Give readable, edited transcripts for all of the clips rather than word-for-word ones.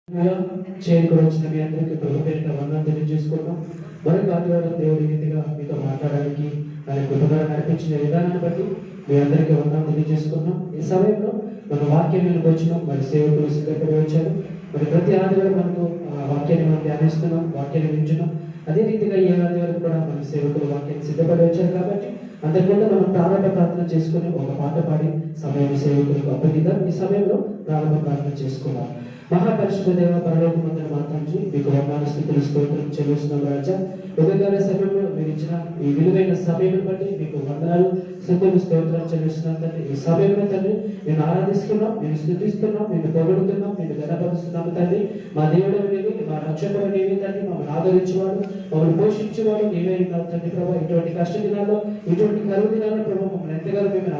చేరుకుని వచ్చిన మీ అందరికీ ప్రభు పేరిట వందనాలు తెలియజేసుకున్నాం. మరొక ఆదివారం దేవుడి రీతిగా మీతో మాట్లాడడానికి ఆయన కృపగా నడిపించిన విధానాన్ని బట్టి మీ అందరికీ వందనాలు తెలియజేసుకున్నాం. ఈ సమయంలో మన వాక్యం వచ్చినాం, మరి సేవకులు సిద్ధపడి వచ్చారు. మరి ప్రతి ఆదివారం మనకు వాక్యాన్ని మనం ధ్యానిస్తున్నాం, వాక్యాన్ని వింటున్నాం. అదే రీతిగా ఏ ఆదివారం కూడా మన సేవకులు వాక్యాన్ని సిద్ధపడి వచ్చారు కాబట్టి అందరికంటే మనం ప్రారంభ ప్రార్థన చేసుకుని ఒక పాట పాడి సమయం సేవకులకు అప్పగిద్దాం. ఈ సమయంలో ప్రారంభ ప్రార్థన చేసుకున్నాం. మహాపరిశుద్ధ దేవ పరలోకమందున మాత్రం మీకు వందనాలు స్తుతులు స్తోత్రం చెల్లిస్తున్నాం రాజా. ఉదయకాల సమయంలో మీరు ఇచ్చిన ఈ విలువైన సమయం బట్టి మీకు వందనాలు స్తుతులు స్తోత్రం చెల్లిస్తున్నాం తండ్రి. ఈ సమయంలో తండ్రి నేను ఆరాధిస్తున్నాం, నేను స్తుతిస్తున్నాం, నేను పొగడుతున్నాం, నేను గణపరుస్తున్నాము తండ్రి. మా దేవుడు నీవే, మా రక్షకుడు నీవే తండ్రి. మమ్మల్ని ఆదరించేవాడు, మమ్మల్ని పోషించేవాడు నీవే ఉన్నావు తండ్రి ప్రభావ. ఇటువంటి కష్ట దినాల్లో, ఇటువంటి కరువు దినాల్లో ప్రభావ మమ్మల్ని ఎంతగానో మేము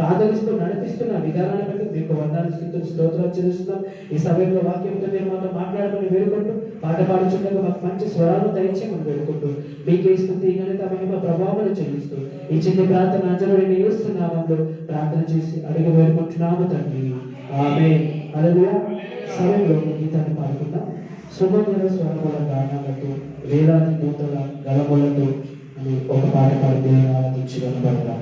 ఆదరిస్తూ నడిపిస్తున్న విధానాన్ని బట్టి మీకు వందనాలు స్తుతులు స్తోత్రాలు చెల్లిస్తున్నాం. ఈ సమయంలో వాక్యంతో మీరు మాతో మాట్లాడమని వేడుకుంటూ పాట పాడుచుండగా మాకు మంచి స్వరాలను దయచేయమని వేడుకుంటూ మీకే స్తుతి ఘనత మహిమ ప్రభావాలు చెల్లిస్తూ ఈ చిన్న ప్రార్థన అంజలి వేస్తున్నామంలో ప్రార్థన చేసి అడిగి వేడుకుంటున్నాము తండ్రి. ఆమేన్. హల్లెలూయా. సమయంలో గీతాన్ని పాడుకుందాం. సుమధుర స్వరముల గానాలతో వేలాది దూతల గలములతో అని ఒక పాట పాడి దేవుని ఆరాధించి కనబడతాం.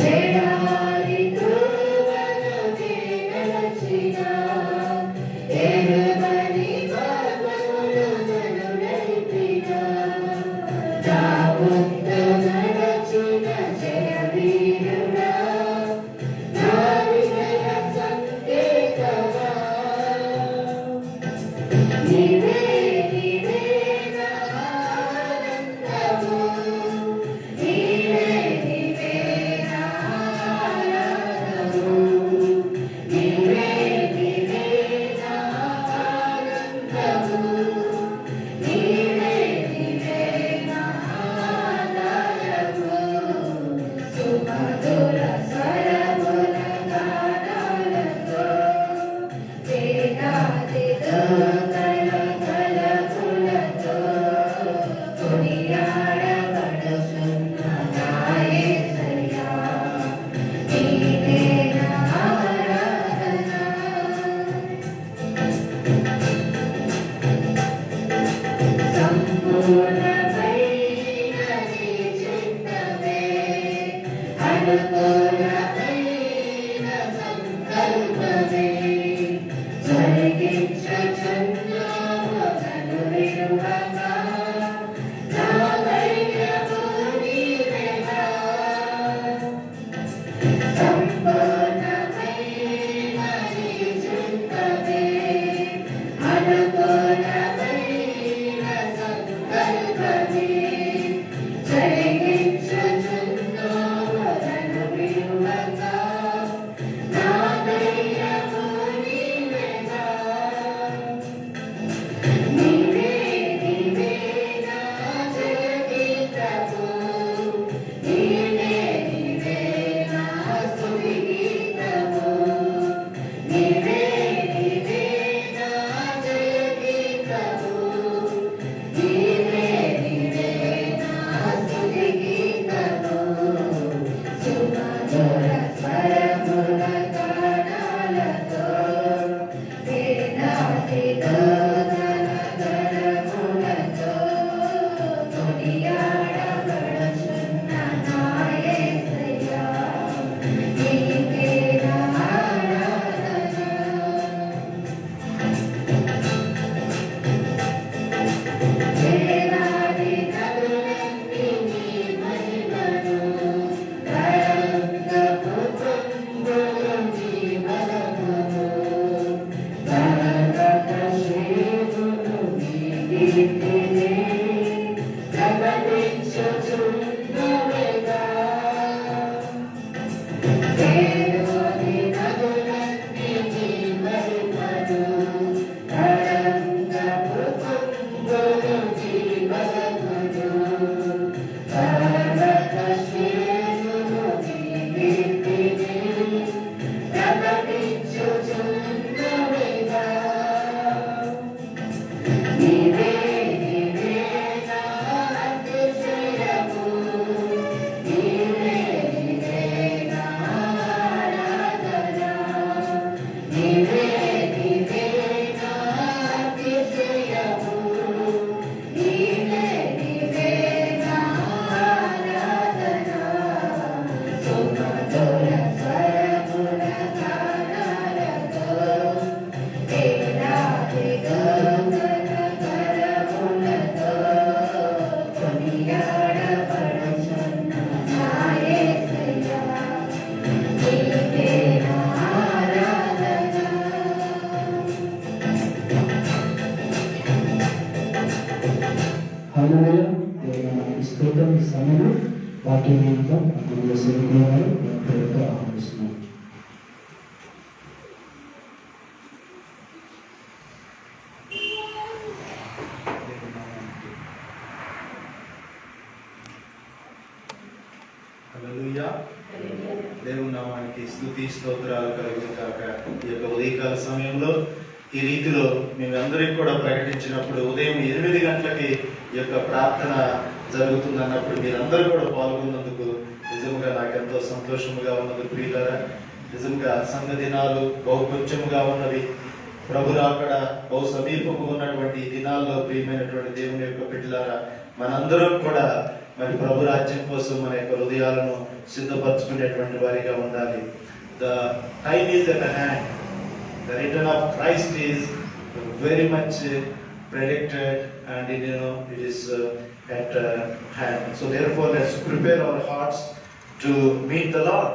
Hey హల్లెలూయా. దేవుని స్తోత్రం. ఈ సమయంలో వాక్యం వింటాం. అందులో సేవకులు ప్రేమతో ఆహ్వానిస్తున్నాం. హల్లెలూయా. దేవుని నామానికి స్తుతి స్తోత్రాలు కలుగును గాక. ఈ యొక్క ఉదయకాల సమయంలో ఈ రీతిలో మేమందరికి కూడా ప్రకటించినప్పుడు ఉదయం 8 గంటలకి ఈ యొక్క ప్రార్థన జరుగుతుంది అన్నప్పుడు మీరందరూ కూడా పాల్గొన్నందుకు నిజంగా నాకు ఎంతో సంతోషముగా ఉన్నది ప్రియులారా. నిజంగా సంఘ దినాలు బహు కొంచెముగా ఉన్నవి. ప్రభు రాకడ బహు సమీపము ఉన్నటువంటి దినాల్లో ప్రియమైనటువంటి దేవుని యొక్క బిడ్డలారా, మనందరం కూడా మరి ప్రభు రాజ్యం కోసం మన యొక్క హృదయాలను సిద్ధపరచుకునేటువంటి వారిగా ఉండాలి. The time is at hand. The return of Christ is very much predicted, and it is at hand. So therefore, let's prepare our hearts to meet the Lord.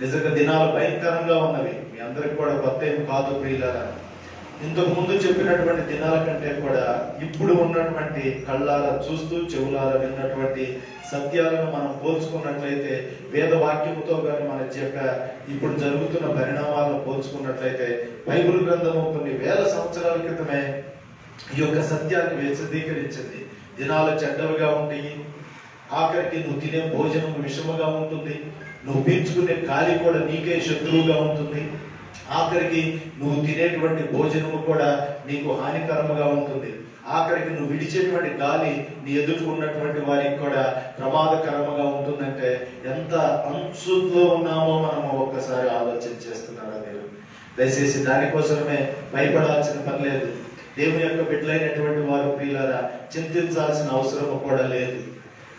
నిజంగా దినాలు భయంకరంగా ఉన్నవి. మీ అందరికి కూడా కొత్త ఏం కాదు ప్రియులారా. ఇంతకు ముందు చెప్పినటువంటి దినాల కంటే కూడా ఇప్పుడు ఉన్నటువంటి కళ్ళారా చూస్తూ చెవులారా విన్నటువంటి సత్యాలను మనం పోల్చుకున్నట్లయితే, వేద వాక్యముతో కానీ మన యొక్క ఇప్పుడు జరుగుతున్న పరిణామాలను పోల్చుకున్నట్లయితే, బైబిల్ గ్రంథము కొన్ని వేల సంవత్సరాల క్రితమే ఈ యొక్క సత్యాన్ని విశదీకరించింది. దినాలు చెడ్డవిగా ఉంటాయి. ఆఖరికి నువ్వు తినే భోజనం విషముగా ఉంటుంది. నువ్వు పీల్చుకునే గాలి కూడా నీకే శత్రువుగా ఉంటుంది. ఆఖరికి నువ్వు తినేటువంటి భోజనము కూడా నీకు హానికరముగా ఉంటుంది. ఆఖరికి నువ్వు విడిచేటువంటి గాలి నీ ఎదుర్కొన్నటువంటి వారికి కూడా ప్రమాదకరముగా ఉంటుందంటే ఎంత అంశులో ఉన్నామో మనము ఒక్కసారి ఆలోచన చేస్తున్నారా మీరు? దయచేసి దానికోసమే భయపడాల్సిన పని లేదు. దేవుని యొక్క బిడ్డలైనటువంటి వారు ప్రియులారా చింతించాల్సిన అవసరం కూడా లేదు.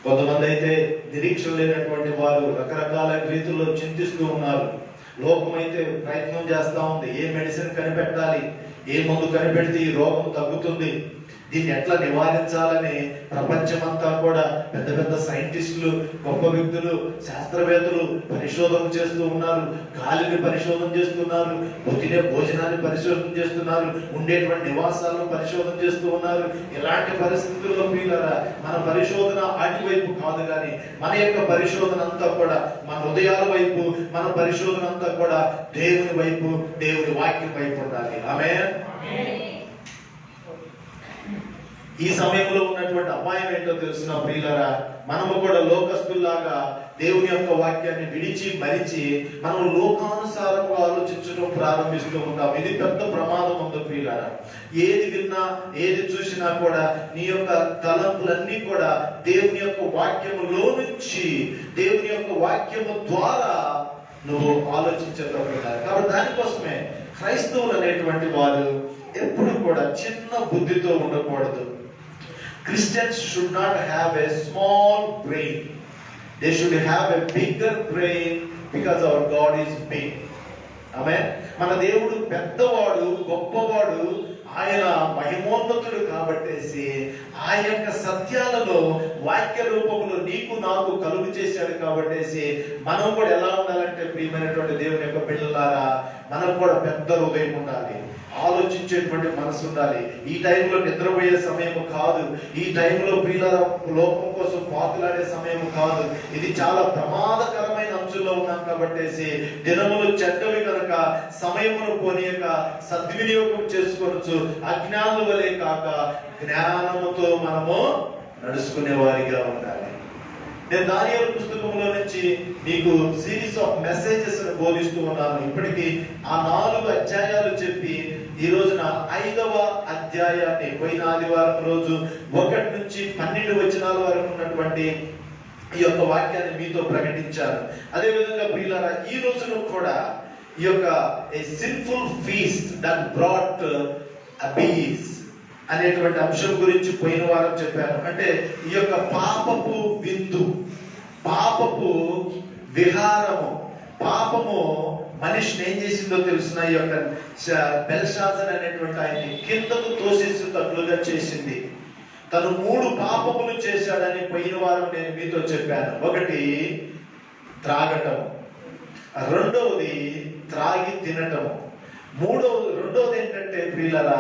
కొంతమంది అయితే నిరీక్షణ లేనటువంటి వారు రకరకాల రీతుల్లో చింతిస్తూ ఉన్నారు. లోకమైతే ప్రయత్నం చేస్తా ఉంది. ఏ మెడిసిన్ కనిపెట్టాలి, ఏ మందు కనిపెడితే ఈ రోగం తగ్గుతుంది, దీన్ని ఎట్లా నివారించాలని ప్రపంచమంతా కూడా పెద్ద పెద్ద సైంటిస్టులు, గొప్ప వ్యక్తులు, శాస్త్రవేత్తలు పరిశోధన చేస్తూ ఉన్నారు. గాలిని పరిశోధన చేస్తున్నారు, తినే భోజనాన్ని పరిశోధన చేస్తున్నారు, ఉండేటువంటి నివాసాలను పరిశోధన చేస్తూ ఉన్నారు. ఇలాంటి పరిస్థితుల్లో ప్రియులారా మన పరిశోధన ఆటి వైపు కాదు, కానీ మన యొక్క పరిశోధన అంతా కూడా మన హృదయాల వైపు, మన పరిశోధన అంతా కూడా దేవుని వైపు, దేవుని వాక్యం వైపు ఉండాలి. ఆమేన్. ఈ సమయంలో ఉన్నటువంటి అపాయం ఏంటో తెలుసిన ప్రియులారా, మనము కూడా లోకస్తుల్లాగా దేవుని యొక్క వాక్యాన్ని విడిచి మరిచి మనం లోకానుసారంగా ఆలోచించడం ప్రారంభిస్తూ ఉంటాం. ఇది పెద్ద ప్రమాదం ఉంది ప్రియులారా. ఏది విన్నా ఏది చూసినా కూడా నీ యొక్క తలంపులన్నీ కూడా దేవుని యొక్క వాక్యములో నుంచి, దేవుని యొక్క వాక్యము ద్వారా నువ్వు ఆలోచించేటప్పుడు ఉండాలి. కాబట్టి దానికోసమే క్రైస్తవులు అనేటువంటి వారు ఎప్పుడు కూడా చిన్న బుద్ధితో ఉండకూడదు. Christians should not have a small brain. They should have a bigger brain because our God is big. ఆమేన్. మన దేవుడు పెద్దవాడు, గొప్పవాడు, ఆయన మహిమోన్నతుడు కాబట్టేసి ఆ యొక్క సత్యాలను వాక్య రూపంలో నీకు నాకు కలుగు చేశాడు కాబట్టేసి మనం కూడా ఎలా ఉండాలంటే, ప్రియమైనటువంటి దేవుని యొక్క పిల్లలారా, మనకు కూడా పెద్ద హృదయం ఉండాలి, ఆలోచించేటువంటి మనసు ఉండాలి. ఈ టైంలో నిద్రపోయే సమయం కాదు, ఈ టైంలో ప్రియుల లోకం కోసం పాకులాడే సమయం కాదు. ఇది చాలా ప్రమాదకరమైన అంశంలో ఉన్నాం కాబట్టేసి దినములు చెడ్డవి కనుక సమయమును పోనీయక సద్వినియోగం చేసుకోవచ్చు. అజ్ఞానుల వలె కాక జ్ఞానముతో మనము నడుచుకునే వారిగా ఉండాలి. నేను దానియేలు పుస్తకంలో నుంచి మీకు సిరీస్ ఆఫ్ మెసేజెస్ బోధిస్తూ ఉన్నాను. ఇప్పటికీ ఆ 4 అధ్యాయాలు చెప్పి ఈ రోజున 5వ అధ్యాయాన్ని పోయిన ఆదివారం రోజు 1 నుంచి 12 వచనాల వరకు ఉన్నటువంటి ఈ యొక్క వాక్యాన్ని మీతో ప్రకటించాను. అదే విధంగా ప్రియులారా, ఈ రోజును కూడా ఈ యొక్క సిన్ఫుల్ ఫీస్ట్ దట్ బ్రాట్ అబీస్ అనేటువంటి అంశం గురించి పోయిన వారం చెప్పాను. అంటే ఈ యొక్క పాపపు విందు, పాపపు విహారము, పాపము మనిషిని ఏం చేసిందో తెలిసిన ఈ యొక్క బెల్షాజర్ అనేటువంటి ఆయన్ని కిందకు తోసేసేటట్లుగా చేసింది. తను 3 పాపములు చేశాడని పోయిన వారం నేను మీతో చెప్పాను. ఒకటి త్రాగటము, రెండవది త్రాగి తినటము, రెండవది ఏంటంటే ప్రియులారా,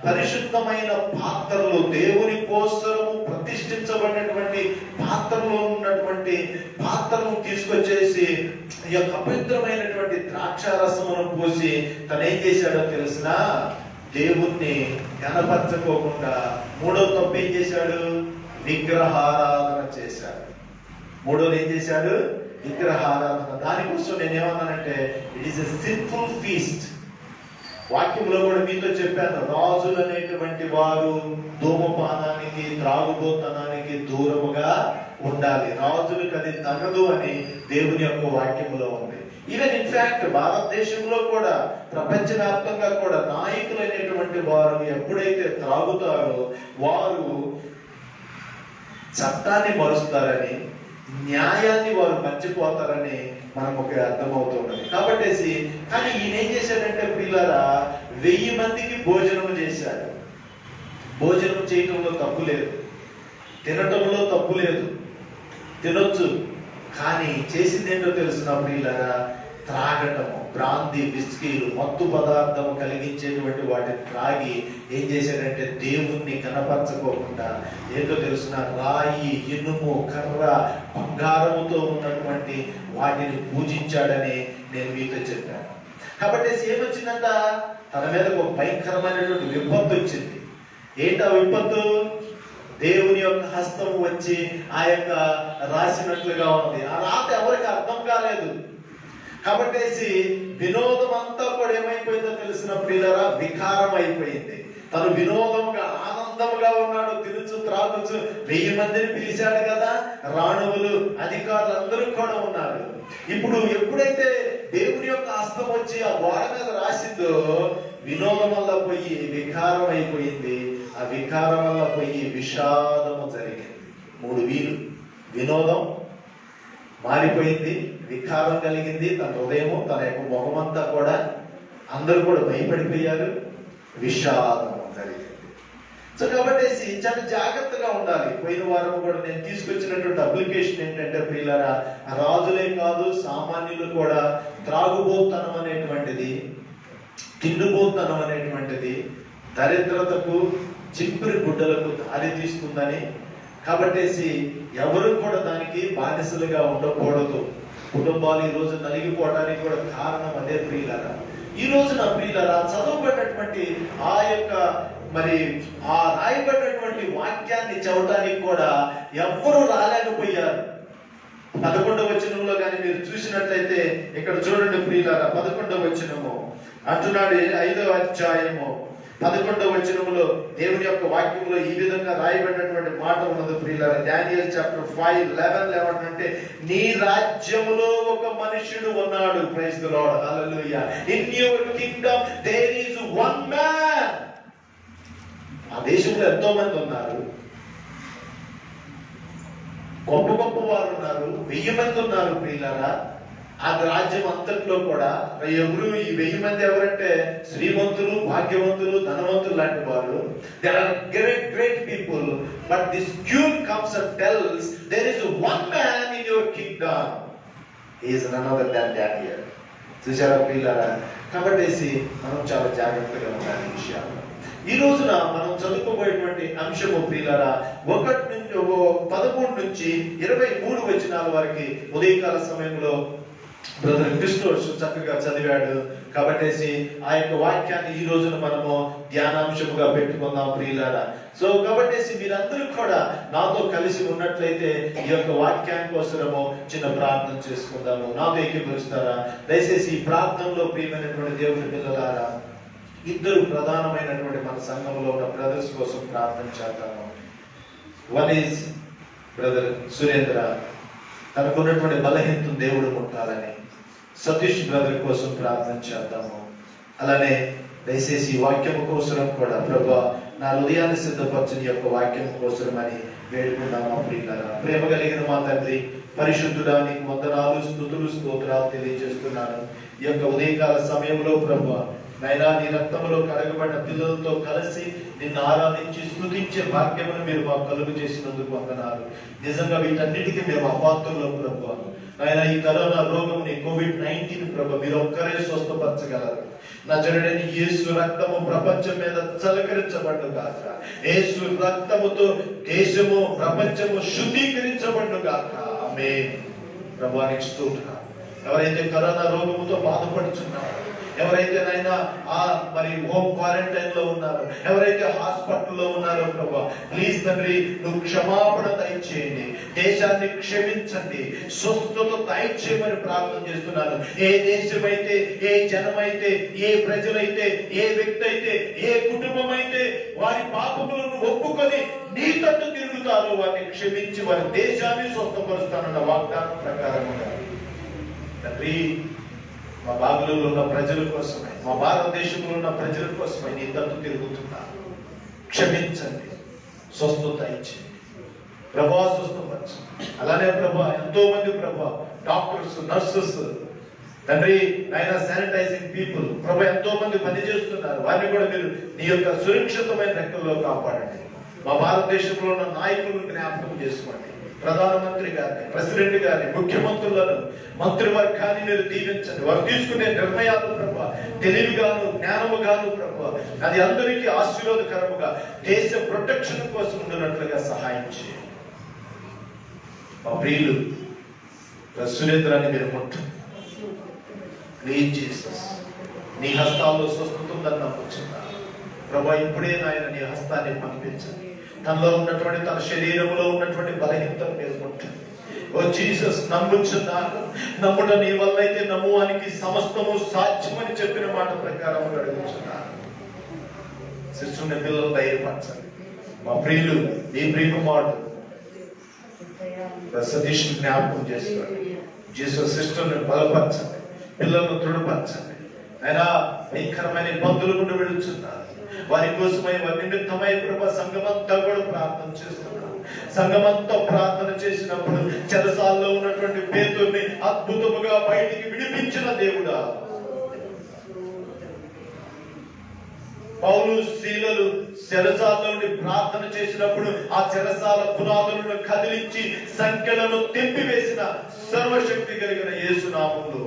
పరిశుద్ధమైన పాత్రలు, దేవుని కోసము ప్రతిష్ఠించబడినటువంటి పాత్రలో ఉన్నటువంటి పాత్రను తీసుకొచ్చేసి ఈ యొక్క అపవిత్రమైనటువంటి ద్రాక్షారసమును పోసి తను ఏం చేశాడో తెలిసిన దేవుణ్ణి కనపరచుకోకుండా మూడవ తప్పు ఏం చేశాడు? విగ్రహారాధన చేశాడు. మూడోది ఏం చేశాడు? విగ్రహారాధన. దానికోసం నేను ఏమన్నానంటే it is a sinful feast. వాక్యంలో కూడా మీతో చెప్పాను, రాజులు అనేటువంటి వారు ధూమపానానికి, త్రాగుబోతనానికి దూరముగా ఉండాలి. రాజులకు అది తగదు అని దేవుని యొక్క వాక్యంలో ఉంది. ఈవెన్ ఇన్ఫాక్ట్ భారతదేశంలో కూడా, ప్రపంచవ్యాప్తంగా కూడా నాయకులు అనేటువంటి వారు ఎప్పుడైతే త్రాగుతారో వారు చట్టాన్ని మరుస్తారని, న్యాయాన్ని వారు మర్చిపోతారని మనకు ఒక అర్థమవుతున్నది. కాబట్టి కానీ ఈయన ఏం చేశాడంటే ప్రియులారా, 1000 మందికి భోజనం చేశాడు. భోజనం చేయటంలో తప్పు లేదు, తినటంలో తప్పు లేదు, తినొచ్చు. కానీ చేసింది ఏంటో తెలుసిన ప్రియులారా, త్రాగటము, బ్రాంతి, బిస్కీలు, మత్తు పదార్థము కలిగించేటువంటి వాటిని త్రాగి ఏం చేశాడంటే దేవుణ్ణి కనపరచుకోకుండా ఏంటో తెలుసిన రాయి, ఇనుము, కర్ర, బంగారముతో ఉన్నటువంటి వాటిని పూజించాడని నేను మీతో చెప్పాను. కాబట్టి ఏమొచ్చిందంట, తన మీద ఒక భయంకరమైనటువంటి విపత్తు వచ్చింది. ఏంటా విపత్తు? దేవుని యొక్క హస్తం వచ్చి ఆ యొక్క రాసినట్లుగా ఉంది. ఆ రాత ఎవరికి అర్థం కాలేదు. కాబట్టి వినోదం అంతా కూడా ఏమైపోయిందో తెలిసిన ప్రియులారా, వికారం అయిపోయింది. తను వినోదంగా, ఆనందంగా ఉన్నాడు, తినుచు త్రాగుచు. 1000 మందిని పిలిచాడు కదా, రాణువులు, అధికారులు అందరూ కూడా ఉన్నారు. ఇప్పుడు ఎప్పుడైతే దేవుని యొక్క హస్తం వచ్చి ఆ గోడ మీద రాసిందో, వినోదం వల్ల పోయి వికారం అయిపోయింది. ఆ వికారం వల్ల పోయి విషాదము జరిగింది. 3 వీలు. వినోదం మారిపోయింది, వికారం కలిగింది, తన హృదయము, తన యొక్క ముఖమంతా కూడా, అందరూ కూడా భయపడిపోయారు, విషాదం జరిగింది. సో కాబట్టి చాలా జాగ్రత్తగా ఉండాలి. పోయిన వారం కూడా నేను తీసుకొచ్చినటువంటి అప్లికేషన్ ఏంటంటే ప్రియులారా, రాజులే కాదు సామాన్యులు కూడా త్రాగుబోతనం అనేటువంటిది, తిండిపోతనం అనేటువంటిది దరిద్రతకు, చింపిరి గుడ్డలకు దారి తీస్తుందని, కాబట్టి ఎవరు కూడా దానికి బానిసలుగా ఉండకూడదు. కుటుంబాలు ఈ రోజు నలిగిపోవడానికి కూడా కారణం అదే ప్రియులారా. ఈ రోజున ప్రియులారా, చదవబడినటువంటి ఆ యొక్క ఆ రాయబడినటువంటి వాక్యాన్ని చదవడానికి కూడా ఎవ్వరూ రాలేకపోయారు. 11వ వచనంలో కానీ మీరు చూసినట్లయితే ఇక్కడ చూడండి ప్రియులారా, 11వ వచనము అంటున్నాడు, 5వ అధ్యాయము 11వ వచనములో దేవుని యొక్క వాక్యంలో ఈ విధంగా రాయబడినటువంటి మాట ఉన్నది ప్రియులారా. డానియల్ చాప్టర్ 5:11 ఏమంటే, నీ రాజ్యములో ఒక మనుషుడు ఉన్నాడు. Praise the lord, hallelujah. In your kingdom there is one man. ఆ దేశంలో ఎంతో మంది ఉన్నారు, గొప్ప గొప్ప వారు ఉన్నారు, 1000 మంది ఉన్నారు ప్రియులారా. ఆ రాజ్యం అంతట్లో కూడా ఎవరు ఈ 1000 మంది ఎవరంటే శ్రీమంతులు, భాగ్యవంతులు, ధనవంతులు లాంటి వారు. They are great people. But this queen comes and tells there is one man in your kingdom. He is none other than Daniel. చూశారా ప్రియులారా? కాబట్టి మనం చాలా జాగ్రత్తగా ఉండాలి ఈ విషయాలు. ఈ రోజున మనం చదువుకోబోయేటువంటి అంశము ప్రియులారా 13 నుంచి 23 వచనాల వరకు ఉదయకాల సమయంలో బ్రదర్ కృష్ణోష్ చక్కగా చదివాడు. కాబట్టి ఆ యొక్క వాక్యాన్ని ఈ రోజున మనము ధ్యానాంశముగా పెట్టుకుందాం ప్రియులారా. సో కాబట్టి మీరందరూ కూడా నాతో కలిసి ఉన్నట్లయితే ఈ యొక్క వాక్యాన్ని కోసము చిన్న ప్రార్థన చేసుకుందాము. నాతో ఏకీభవిస్తారా? దయచేసి ఈ ప్రార్థనలో ప్రియమైనటువంటి దేవుని పిల్లలారా, 2 ప్రధానమైనటువంటి మన సంఘంలో ఉన్న బ్రదర్స్ కోసం ప్రార్థన చేద్దాము. వన్ ఈజ్ బ్రదర్ సురేంద్ర, తనకున్నటువంటి బలహీనతను దేవుడు ముట్టాలని. సతీష్ బ్రదర్ కోసం ప్రార్థన చేద్దాము. అలానే దయచేసి ఈ వాక్యము కోసం కూడా ప్రభా నా హృదయాన్ని సిద్ధపరచని యొక్క వాక్యం కోసం అని వేడుకున్నాము ప్రియులారా. ప్రేమ కలిగిన మా తండ్రి పరిశుద్ధుడా, నీకు వందనాలు, స్తుతులు, స్తోత్రాలు తెలియజేస్తున్నాను. ఈ యొక్క ఉదయకాల సమయంలో ప్రభా నైనా నీ రక్తంలో కడగబడిన పిల్లలతో కలిసి నిన్ను ఆరాధించి స్తుతించే భాగ్యమును మీరు మాకు కలుగు చేసినందుకు వందనాలు. నిజంగా వీటన్నిటికీ మేము అపాత్రులం ప్రభు. నాయన ఈ కరోనా రోగం, COVID-19 ప్రభు మీరు ఒక్కరే స్వస్థపరచగలరు. నజరేయుడైన యేసు రక్తము ప్రపంచం మీద చలకరించబడును గాక. యేసు రక్తముతో దేశము ప్రపంచము శుద్ధీకరించబడును గాక. ఆమేన్. ప్రభువానికి స్తోత్రం. ఎవరైతే కరోనా రోగముతో బాధపడుతున్నారో, ఎవరైతే నైనా మరి హోమ్ క్వారంటైన్ లో ఉన్నారో, ఎవరైతే హాస్పిటల్లో ఉన్నారో ప్రభా ప్లీజ్ తండ్రి నువ్వు క్షమాపణ దయచేయండి, దేశాన్ని క్షమించండి, స్వస్థత దయచేయమని ప్రార్థన చేస్తున్నాను. ఏ దేశమైతే, ఏ జనమైతే, ఏ ప్రజలైతే, ఏ వ్యక్తి అయితే, ఏ కుటుంబం అయితే వారి పాపములను ఒప్పుకొని నీ తట్టు తిరుగుతారో వారిని క్షమించి వారి దేశాన్ని స్వస్థపరుస్తానన్న వాగ్దానం ప్రకారంగా తండ్రి మా బాగులలో ఉన్న ప్రజల కోసమై, మా భారతదేశంలో ఉన్న ప్రజల కోసమై నీ తట్టు తిరుగుతున్నారు. క్షమించండి, స్వస్థత ఇచ్చింది ప్రభా, స్వస్థపరచండి. అలానే ప్రభా ఎంతో మంది ప్రభా డాక్టర్స్, నర్సెస్ తండ్రి ఆయన శానిటైజింగ్ పీపుల్ ప్రభా ఎంతో మంది పని చేస్తున్నారు. వారిని కూడా మీరు నీ యొక్క సురక్షితమైన రెక్కల్లో కాపాడండి. మా భారతదేశంలో ఉన్న నాయకులను జ్ఞాపకం చేసుకోండి. ప్రధానమంత్రి గారిని, ప్రెసిడెంట్ గారిని, ముఖ్యమంత్రులను, మంత్రివర్గాన్ని మీరు దీవించండి. వారు తీసుకునే నిర్ణయాలు ప్రభా తెలివిగాను, జ్ఞానముగాను ప్రభా అది అందరికీ ఆశీర్వాదకరముగా దేశ ప్రొటెక్షన్ కోసం ఉండినట్లుగా సహాయం చేయండి. మా ప్రియులు సురేంద్రాన్ని మీరు ముట్టండి. ప్లీజ్ జీసస్, నీ హస్తాల్లో స్వస్థత ఉందని నమ్ముచున్నాను ప్రభా. ఇప్పుడే నాయన నీ హస్తాన్ని పంపించండి. తనలో ఉన్నటువంటి, తన శరీరంలో ఉన్నటువంటి బలహీనతను మీరు ముట్టండి. ఓ జీసస్, నమ్ముచున్నాను, నమ్ముట నీ వల్ల అయితే నమ్మువానికి సమస్తము సాధ్యమని చెప్పిన మాట ప్రకారం అడుగుచున్నాను. శిష్యుని పిల్లలు ధైర్యపరచండి. మా ప్రియులు నీ ప్రియకుమారుడు సతీష్ జ్ఞాపకం చేసుకోండి. జీసస్ సిస్టర్ని బలపరచండి, పిల్లలను దృఢపరచండి. అయినా భయంకరమైన ఇబ్బందులు నుండి వెళుతున్నారు. వారి కోసమై, వారి నిమిత్తమై ప్రభా సంఘమంతా కూడా ప్రార్థన చేస్తున్నాం. సంఘమంతా ప్రార్థన చేసినప్పుడు చెరసాల్లో ఉన్నటువంటి పేతుర్ని అద్భుతముగా బయటికి విడిపించిన దేవుడా, పౌలు శీలలు చెరసాల నుండి ప్రార్థన చేసినప్పుడు ఆ చెరసాల పునాదులను కదిలించి సంఖ్యలను తెంపివేసిన సర్వశక్తి కలిగిన యేసు నామములో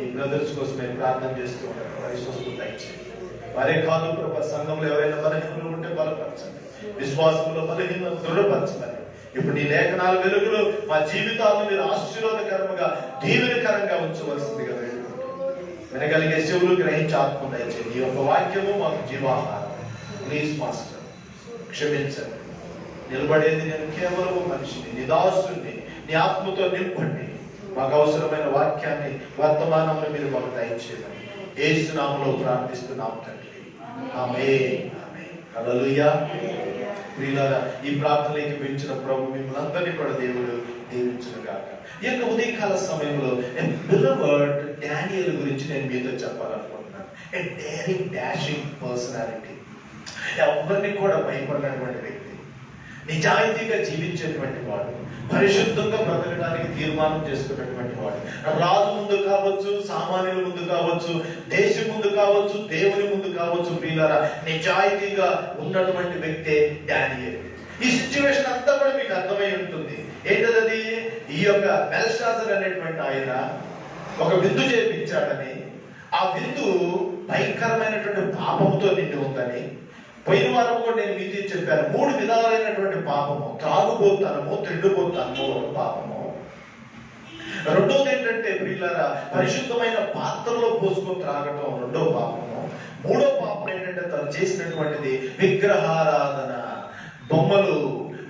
ఈ బ్రదర్స్ కోసమే ప్రార్థన చేస్తూ ఉంటారు. వారి స్వస్థత దయచేయండి. వారే కాదు ప్రభా సంఘంలో ఎవరైనా బలహీనలు ఉంటే బలపరచండి, విశ్వాసంలో బలహీనలు దృఢపరచండి. ఇప్పుడు నీ లేఖనాల వెలుగులో మా జీవితాలను మీరు ఆశీర్వాదకరముగా, దీవెనకరంగా ఉంచవలసిందిగా వినగలిగే శివులు గ్రహించి ఆత్మ దయచేయండి. ఈ యొక్క వాక్యము మాకు జీవాహారం. ప్లీజ్ మాస్టర్ క్షమించండి. నిలబడేది నేను కేవలం మనిషిని, నీ దాసుని, నీ ఆత్మతో నింపండి. మాకు అవసరమైన వాక్యాన్ని, వర్తమానంలో మీరు మాకు దయచేయమని యేసు నామములో ప్రార్థిస్తున్నాము తండ్రి. ఆమేన్. ఆమేన్. హల్లెలూయా. ప్రియులారా, ఈ ప్రార్థనకి పెంచిన ప్రభు మిమ్మల్ని అందరినీ కూడా దేవుడు దీవించును గాక. ఈ యొక్క ఉదయకాల సమయంలో బిలవర్డ్ డానియల్ గురించి నేను మీతో చెప్పాలనుకుంటున్నాను. ఏ డేరింగ్ డాషింగ్ పర్సనాలిటీ, ఎవరిని కూడా భయపడినటువంటి వ్యక్తి, నిజాయితీగా జీవించేటువంటి వాడు, పరిశుద్ధంగా బ్రతకడానికి తీర్మానం చేసుకున్నటువంటి వాడు, రాజు ముందు కావచ్చు, సామాన్యుల ముందు కావచ్చు, దేశం ముందు కావచ్చు, దేవుని ముందు కావచ్చు, ప్రియులారా నిజాయితీగా ఉన్నటువంటి వ్యక్తే డానియేల్. ఈ సిచ్యువేషన్ అంతా కూడా మీకు అర్థమై ఉంటుంది. ఏంటది? ఈ యొక్క బెల్షాజర్ అనేటువంటి ఆయన ఒక విందు చేయించాడని, ఆ విందు భయంకరమైనటువంటి పాపంతో నిండి ఉందని పోయిన వారం కూడా నేను మీతో చెప్పాను. 3 విధాలైనటువంటి పాపము: త్రాగుబోతనము, తిండిపోతనము ఒక పాపము. రెండోది ఏంటంటే ప్రియులారా, పరిశుద్ధమైన పాత్రలో పోసుకొని త్రాగటం రెండో పాపము. మూడో పాపం ఏంటంటే తను చేసినటువంటిది విగ్రహారాధన. బొమ్మలు,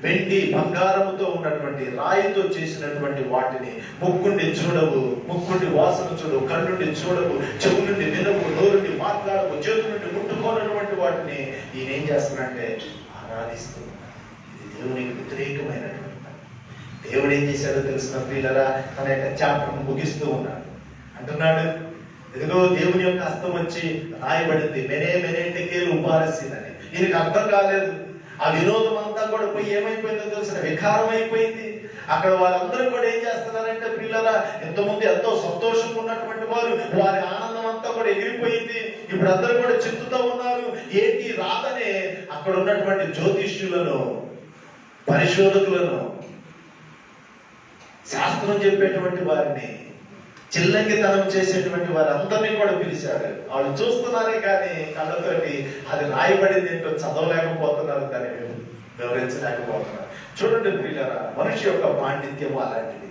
వెండి, బంగారముతో ఉన్నటువంటి, రాయితో చేసినటువంటి వాటిని ముక్కుండి చూడవు, ముక్కుండి వాసన చూడవు, కన్నుండి చూడవు, చెవు నుండి వినవు, నోరుండి మాట్లాడవు, చేతు నుండి ముట్టుకోనటువంటి వాటిని ఈయన ఏం చేస్తున్నాడంటే ఆరాధిస్తూ. ఇది దేవునికి వ్యతిరేకమైనటువంటి పని. దేవుడు ఏం చేశాడో తెలిసిన ప్రియులరా, తన యొక్క చాప్టర్ను ముగిస్తూ ఉన్నాడు. అంటున్నాడు, ఇదిగో దేవుని యొక్క హస్తం వచ్చి రాయబడింది, మెనే మెనేటికేలు ఉపారసిందని. ఈయనకి అర్థం కాలేదు. ఆ వినోదం అంతా కూడా పోయి ఏమైపోయిందో తెలిసిన వికారం అయిపోయింది. అక్కడ వాళ్ళందరూ కూడా ఏం చేస్తున్నారంటే ప్రియులారా, ఇంతకుముందు ఎంతో సంతోషంగా ఉన్నటువంటి వారు, వారి ఆనందం అంతా కూడా ఎగిరిపోయింది. ఇప్పుడు అందరూ కూడా చింతుతో ఉన్నారు. ఏంటి రాదనే అక్కడ ఉన్నటువంటి జ్యోతిష్యులను, పరిశోధకులను, శాస్త్రం చెప్పేటువంటి వారిని, చిల్లంగితనం చేసేటువంటి వారందరినీ కూడా పిలిచాడు. వాళ్ళు చూస్తున్నారే కానీ కళ్ళతోటి అది రాయబడింది ఏంటో చదవలేకపోతున్నారు, దాన్ని వివరించలేకపోతున్నారు. చూడండి ప్రియులారా, మనిషి యొక్క పాండిత్యం అలాంటిది,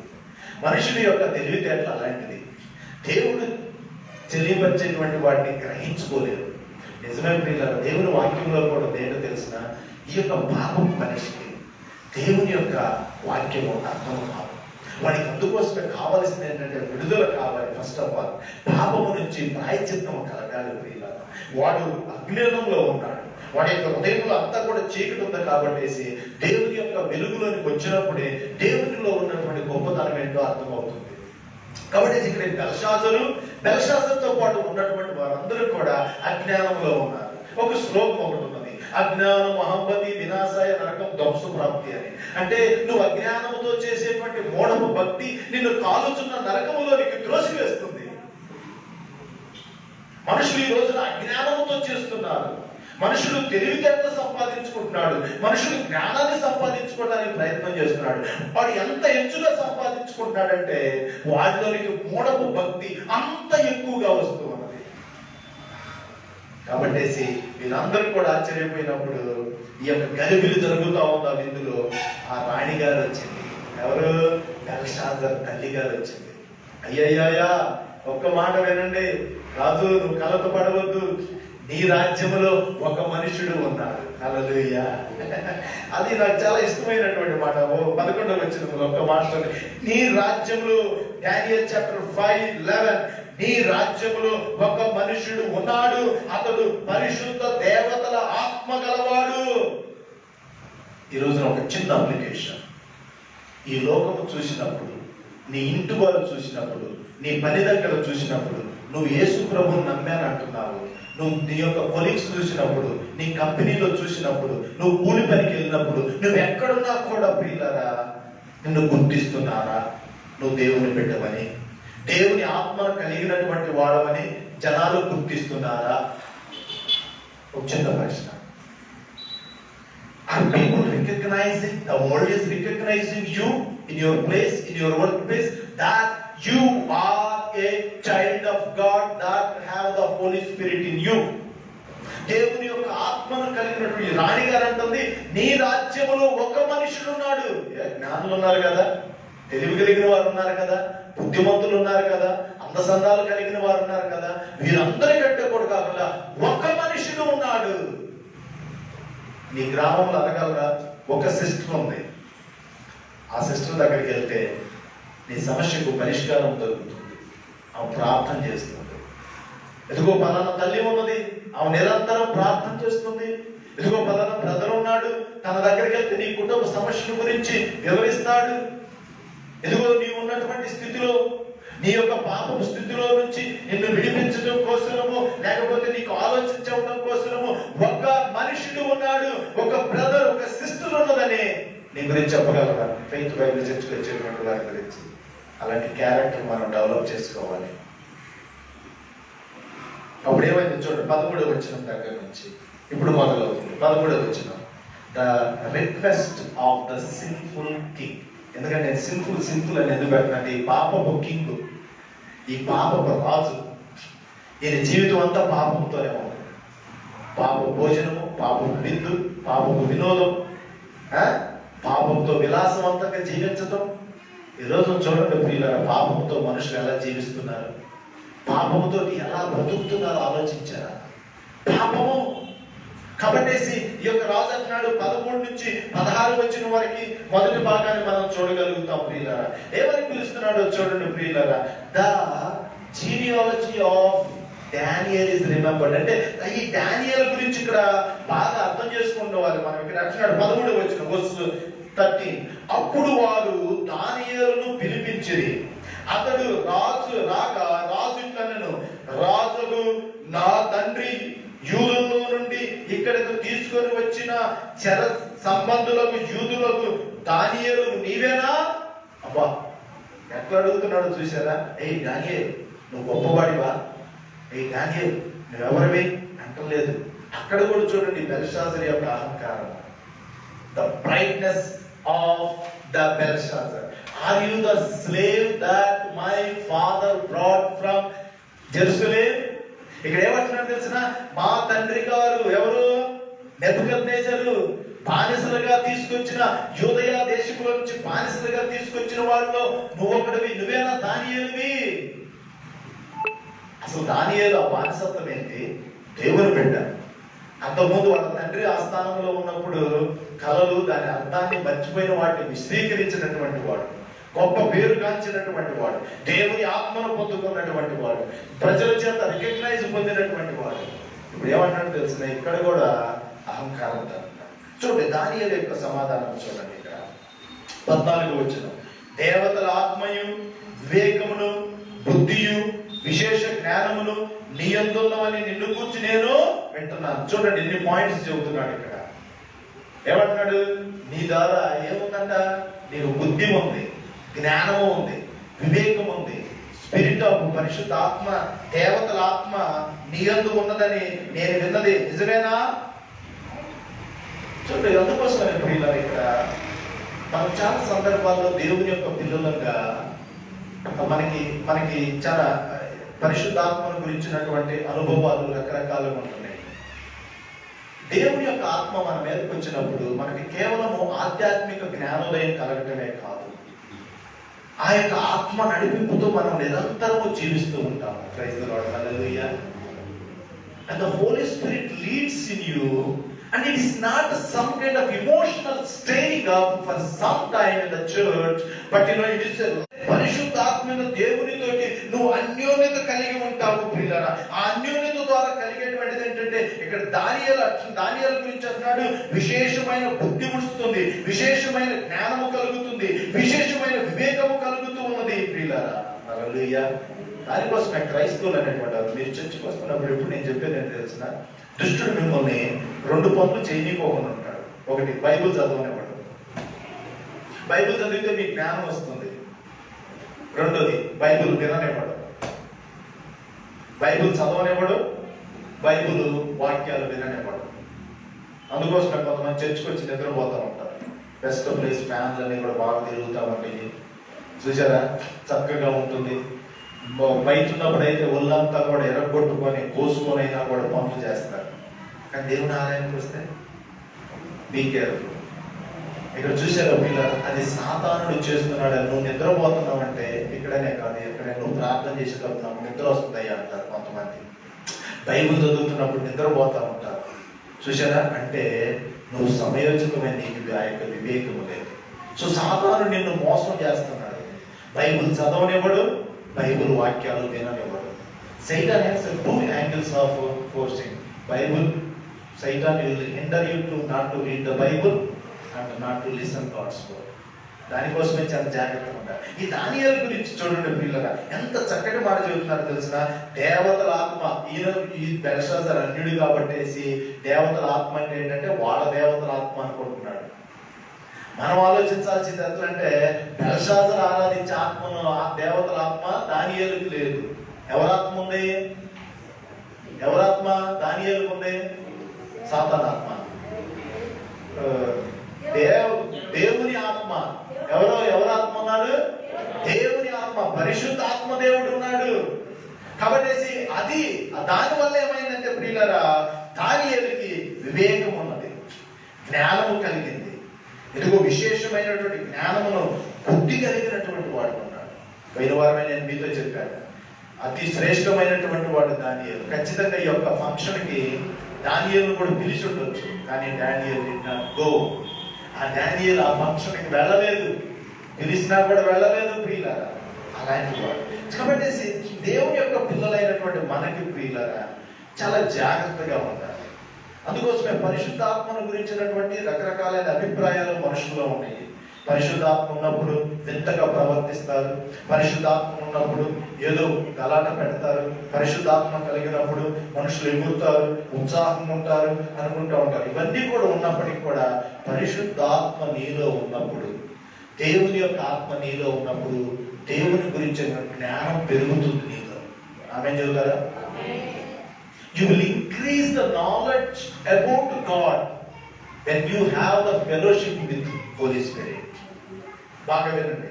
మనుషుని యొక్క తెలివితేటలు అలాంటిది. దేవుడు తెలియపరిచేటువంటి వాటిని గ్రహించుకోలేరు. నిజమే ప్రియులారా, దేవుని వాక్యంలో కూడా ఏంటో తెలిసిన, ఈ యొక్క పాపం మనిషికి దేవుని యొక్క వాక్యము అర్థం కాదు. వాడికి అందుకోసమే కావాల్సింది ఏంటంటే విడుదల కావాలి. ఫస్ట్ ఆఫ్ ఆల్ పాపము నుంచి ప్రాయశ్చిత్తం కలగాలి ప్రియులారా. వాడు అజ్ఞానంలో ఉన్నాడు, వాడి యొక్క హృదయంలో అంతా కూడా చీకటి ఉంది కాబట్టి దేవుని యొక్క వెలుగులోనికి వచ్చినప్పుడే దేవునిలో ఉన్నటువంటి గొప్పతనం ఏంటో అర్థమవుతుంది. కాబట్టి ఇక్కడ బెల్షాజరుతో పాటు ఉన్నటువంటి వారందరూ కూడా అజ్ఞానంలో ఉన్నారు. ఒక శ్లోకం ఒకటి ఉన్నది, అజ్ఞానం మహంపతి వినాశాయ నరకం ధ్వంస ప్రాప్తి అని. అంటే నువ్వు అజ్ఞానంతో చేసేటువంటి మూఢపు భక్తి నిన్ను కాలుచున్న నరకములోనికి త్రోసివేస్తుంది. మనుషులు ఈ రోజున అజ్ఞానంతో చేస్తున్నారు. మనుషులు తెలివితేటలు సంపాదించుకుంటున్నాడు, మనుషులు జ్ఞానాన్ని సంపాదించుకోవడానికి ప్రయత్నం చేస్తున్నాడు. వాడు ఎంత ఎచ్చుగా సంపాదించుకుంటున్నాడంటే వాటిలోనికి మూఢపు భక్తి అంత ఎక్కువగా వస్తూ ఉన్నది. కాబట్టి వీళ్ళందరూ కూడా ఆశ్చర్యపోయినప్పుడు ఈ యొక్క గలిబిలి జరుగుతూ ఉంది. ఆ విందులో ఆ రాణి గారు వచ్చింది. ఎవరు? బెల్షాజర్ తల్లి గారు వచ్చింది. అయ్యయ్యా, ఒక్క మాట వినండి రాజు, నువ్వు కలత పడవద్దు, నీ రాజ్యంలో ఒక మనుషుడు ఉన్నాడు. హల్లెలూయా. అది నాకు చాలా ఇష్టమైనటువంటి మాట. 11వ వచనంలో ఒక్క మాట, నీ రాజ్యంలో, డానియల్ చాప్టర్ 5:11, నీ రాజ్యంలో ఒక మనుషుడు ఉన్నాడు, అతడు పరిశుద్ధ దేవతల ఆత్మ గలవాడు. ఈ రోజున ఒక చిన్న అప్లికేషన్. ఈ లోకము చూసినప్పుడు, నీ ఇంటి వారు చూసినప్పుడు, నీ పని దగ్గర చూసినప్పుడు, నువ్వు యేసు ప్రభువుని నమ్మాను అంటున్నావు. నువ్వు నీ యొక్క కొలీగ్స్ చూసినప్పుడు, నీ కంపెనీలో చూసినప్పుడు, నువ్వు కూలి పనికి వెళ్ళినప్పుడు, నువ్వు ఎక్కడున్నా కూడా ప్రియులారా నిన్ను గుర్తిస్తున్నారా నువ్వు దేవుని బిడ్డవని, దేవుని ఆత్మను కలిగినటువంటి వాడవని జనాలు గుర్తిస్తున్నారా? ఒక చిన్న ప్రశ్న. Are people recognizing, the world is recognizing you in your place, in your workplace, that you are a child of God, that have the Holy Spirit in you? దేవుని యొక్క ఆత్మను కలిగినటువంటి రాణి గారు అంటుంది, నీ రాజ్యములో ఒక మనుషుడు ఉన్నాడు. జ్ఞానులు ఉన్నారు కదా, తెలివి కలిగిన వారు ఉన్నారు కదా, బుద్ధిమంతులు ఉన్నారు కదా, అందసందాలు కలిగిన వారు ఉన్నారు కదా, వీరందరికంటే కూడా కాకుండా ఒక మనుషుడు ఉన్నాడు. నీ గ్రామంలో అనగలరా? ఒక సిస్టర్ ఉంది. ఆ సిస్టర్ దగ్గరికి వెళ్తే నీ సమస్యకు పరిష్కారం దొరుకుతుంది. ఆమె ప్రార్థన చేస్తుంది. ఇదిగో పలానా తల్లి ఉన్నది, ఆమె నిరంతరం ప్రార్థన చేస్తుంది. ఇదిగో పలానా బ్రదర్ ఉన్నాడు, తన దగ్గరికి వెళ్తే నీ కుటుంబ సమస్యల గురించి వివరిస్తాడు. ఇదిగో నీవు ఉన్నటువంటి స్థితిలో, నీ యొక్క పాపపు స్థితిలో నుంచి నిన్ను విడిపించడం కోసము, లేకపోతే నీకు ఆలోచించడం కోసము ఒక మనుషుడు ఉన్నాడు, ఒక బ్రదర్, ఒక సిస్టర్ ఉన్నదని నీ గురించి చెప్పగలరా? ఫెయిత్ బైబిల్ చర్చకు వచ్చేటువంటి వారి గురించి అలాంటి క్యారెక్టర్ మనం డెవలప్ చేసుకోవాలి. అప్పుడు ఏమైంది చూడండి, 13వ వచనం దగ్గర నుంచి ఇప్పుడు మొదలవుతుంది. 13వ వచనం, the request of the sinful king. ఎందుకంటే నేను సింపుల్ అని ఎందుకు పెట్టినట్టు, ఈ పాపపు కింగ్, ఈ పాపపు రాజు, ఈయన జీవితం అంతా పాపంతోనే ఉంది. పాపపు భోజనము, పాపపు విందు, పాపపు వినోదం, పాపంతో విలాసవంతంగా జీవించటం. ఈరోజు చూడండి ప్రియులారా, పాపంతో మనుషులు ఎలా జీవిస్తున్నారు, పాపముతో ఎలా బ్రతుకుతున్నారో ఆలోచించారా? పాపము కాబట్టేసి ఈ యొక్క రాజు అంటున్నాడు. 13 నుంచి 16 వచ్చిన వరకు మొదటి భాగాన్ని మనం చూడగలుగుతాం ప్రియులారా. ఏమని పిలుస్తున్నాడో చూడండి ప్రియులారా. The genealogy of Daniel is remembered. అంటే ఈ డానియల్ గురించి ఇక్కడ బాగా అర్థం చేసుకోవాలి మనం. ఇక్కడ అంటున్నాడు 13వ వచనం, వర్స్ 13, అప్పుడు వారు దానియేలును పిలిపించిరి. అతడు రాజు రాగా రాజు ఇట్లనెను, రాజుకు నా తండ్రి యూదుల్లో నుండి ఇక్కడకు తీసుకొని వచ్చిన చెర సంబంధులకు యూదులకు దానియేలు నీవేనా? అబ్బా, ఎట్లా అడుగుతున్నాడు చూసారా? ఏ దానియేలు, నువ్వు గొప్పవాడివా? ఏ దానియేలు, నువ్వెవరివి అంటలేదు. అక్కడ కూడా చూడండి బెల్షాజర్ యొక్క అహంకారం. The brightness of the Belshazzar. Are you the slave that my father brought from Jerusalem? ఇక్కడ ఏమంటున్నాడు తెలిసిన, మా తండ్రి గారు ఎవరు? నెబుకద్నెజరు బానిసలుగా తీసుకొచ్చిన, యూదయ దేశంలో నుంచి బానిసలుగా తీసుకొచ్చిన వాళ్ళలో నువ్వు ఒకటివి, నువ్వేనా దానియేలువి? అసలు దానియేలు ఆ బానిసత్వం ఏంటి? దేవుని బిడ్డ. అంతకుముందు వాళ్ళ తండ్రి ఆస్థానంలో ఉన్నప్పుడు కలలు, దాని అర్థాన్ని మర్చిపోయిన వాటిని విశదీకరించినటువంటి వాడు, గొప్ప పేరు కాంచినటువంటి వాడు, దేవుని ఆత్మను పొందుకున్నటువంటి వాడు, ప్రజల చేత రికగ్నైజ్ పొందినటువంటి వాడు. ఇప్పుడు ఏమంటాడు తెలిసిన, ఇక్కడ కూడా అహంకారం. చూడండి దానియేలు యొక్క సమాధానం చూడండి. ఇక్కడ 14వ వచనం, దేవతల ఆత్మయు వివేకమును బుద్ధియు విశేష జ్ఞానమును నీ యందున్నవని నిన్ను కూర్చి నేను వింటున్నాను. చూడండి ఎన్ని పాయింట్స్ చెబుతున్నాడు ఇక్కడ. ఏమంటున్నాడు? నీ ద్వారా ఏముందంట? నీకు బుద్ధి ఉంది, జ్ఞానము ఉంది, వివేకం ఉంది, స్పిరిట్ ఆఫ్ పరిశుద్ధ ఆత్మ, దేవతల ఆత్మ నీ యందు ఉన్నదని నేను విన్నది నిజమేనా? చూడండి, అందుకోసమే ప్రియులారా, ఇక్కడ మనం చాలా సందర్భాల్లో దేవుని యొక్క పిల్లలుగా మనకి చాలా పరిశుద్ధాత్మను గురించినటువంటి అనుభవాలు రకరకాలుగా ఉంటున్నాయి. దేవుని యొక్క ఆత్మ మన మీదకి వచ్చినప్పుడు మనకి కేవలము ఆధ్యాత్మిక జ్ఞానోదయం కలగటమే కాదు, ఆ యొక్క ఆత్మ నడిపింపుతో మనం నిరంతరము జీవిస్తూ ఉంటాము. Praise the lord, hallelujah. And the Holy Spirit leads in you, and it is not some kind of emotional stirring up for some time in the church, but it is a పరిశుద్ధాత్మైన దేవునితోటి నువ్వు అన్యోన్యత కలిగి ఉంటావు ప్రియులారా. ఆ అన్యోన్యత ద్వారా కలిగేటువంటిది ఏంటంటే, ఇక్కడ దానియేలు గురించి అంటున్నాడు, విశేషమైన బుద్ధి వస్తుంది, విశేషమైన జ్ఞానము కలుగుతుంది, విశేషమైన వివేకము కలుగుతూ ఉన్నది ప్రియులారా. హల్లెలూయా. దానికోసమే క్రైస్తవులు అనేటువంటి వారు మీరు చర్చకు వస్తున్నప్పుడు ఎప్పుడు నేను చెప్పేది ఏంటి తెలిసిన, దుష్టుడు మిమ్మల్ని 2 పనులు చేయనీకోకుండా ఉంటాడు. ఒకటి, బైబిల్ చదవనివ్వడు. బైబిల్ చదివితే మీకు జ్ఞానం వస్తుంది. రెండోది, బైబిల్ విననివ్వడు. బైబిల్ చదవనివ్వడు, బైబిల్ వాక్యాలు విననివ్వడు. అందుకోసమే కొంతమంది చర్చకు వచ్చి నిద్రపోతూ ఉంటారు. బెస్ట్ ప్లేస్ ఫ్యాన్లు అన్ని కూడా బాగా తిరుగుతూ ఉంటాయి, చూసారా, చక్కగా ఉంటుంది. బయట ఉన్నప్పుడు అయితే ఒళ్ళంతా కూడా ఎరగొట్టుకొని కోసుకొని అయినా కూడా పనులు చేస్తారు. కానీ దేవుని ఆలయానికి వస్తే బీ కేర్ఫుల్. ఇక్కడ చూసారా పిల్లలు, అది సాతానుడు చేస్తున్నాడు. నువ్వు నిద్రపోతున్నావు అంటే ఇక్కడనే కాదు, ఎక్కడైనా నువ్వు ప్రార్థన చేసేటప్పుడు నాకు నిద్ర వస్తుందయ్యా అంటారు కొంతమంది. బైబిల్ చదువుతున్నప్పుడు నిద్రపోతా ఉంటారు. చూసారా, అంటే నువ్వు సమయోచితమైన నీకు ఆ యొక్క వివేకము లేదు. సో సాతానుడు నిన్ను మోసం చేస్తున్నాడు. బైబిల్ చదవనివ్వడు, బైబిల్ వాక్యాలు విననివ్వడు. Satan has two angles of forcing. Bible, Satan will hinder you to not to read the Bible and not to listen God's word. దానికోసమే చాలా జాగ్రత్తగా ఉండాలి. ఈ దానియేలు గురించి చూడండి పిల్లగా, ఎంత చక్కటి మాట చెబుతున్నారు తెలిసిన, దేవతల ఆత్మ. ఈ బెల్షాజర్ అన్యుడు కాబట్టేసి దేవతల ఆత్మ అంటే ఏంటంటే వాళ్ళ దేవతల ఆత్మ అనుకుంటున్నాడు. మనం ఆలోచించాల్సింది ఎట్లంటే, బెల్షాజర్ ఆరాధించే ఆత్మను, ఆ దేవతల ఆత్మ దానియేలుకి లేదు. ఎవరాత్మ ఉంది? ఎవరాత్మ దానియేలుకు ఉంది? సాతానాత్మ. దేవుని ఆత్మ. ఎవరాత్మ ఉన్నాడు? దేవుని ఆత్మ, పరిశుద్ధ ఆత్మ దేవుడు ఉన్నాడు. కాబట్టి అది దానివల్ల ఏమైందంటే ప్రియులారా, దానియేలుకి వివేకం ఉన్నది, జ్ఞానము కలిగింది. ఇదిగో విశేషమైనటువంటి జ్ఞానమును బుద్ధి కలిగినటువంటి వాడు ఉన్నాడు. పోయిన వారమే నేను మీతో చెప్పాను, అతి శ్రేష్టమైనటువంటి వాడు దానియేలు. ఖచ్చితంగా ఈ యొక్క ఫంక్షన్ కి దానియేలు కూడా పిలిచి ఉండొచ్చు, కానీ దానియేలు did not go. ఆ దానియేలు ఆ ఫంక్షన్ కి వెళ్ళలేదు, పిలిచినా కూడా వెళ్ళలేదు ప్రియులారా. అలాంటి వాడు. కాబట్టి దేవుని యొక్క పిల్లలైనటువంటి మనకి ప్రియులారా చాలా జాగ్రత్తగా ఉండాలి. అందుకోసమే పరిశుద్ధాత్మను గురించినటువంటి రకరకాలైన అభిప్రాయాలు మనుషుల్లో ఉన్నాయి. పరిశుద్ధాత్మ ఉన్నప్పుడు వింతగా ప్రవర్తిస్తారు, పరిశుద్ధాత్మ ఉన్నప్పుడు ఏదో గలాట పెడతారు, పరిశుద్ధాత్మ కలిగినప్పుడు మనుషులు ఎగురుతారు, ఉత్సాహం ఉంటారు అనుకుంటూ ఉంటారు. ఇవన్నీ కూడా ఉన్నప్పటికీ కూడా పరిశుద్ధాత్మ నీలో ఉన్నప్పుడు, దేవుని యొక్క ఆత్మ నీలో ఉన్నప్పుడు దేవుని గురించిన జ్ఞానం పెరుగుతుంది నీలో. ఆమె చెబుతారా? You will increase the knowledge about God when you have the fellowship with Holy Spirit. బాగా వినండి,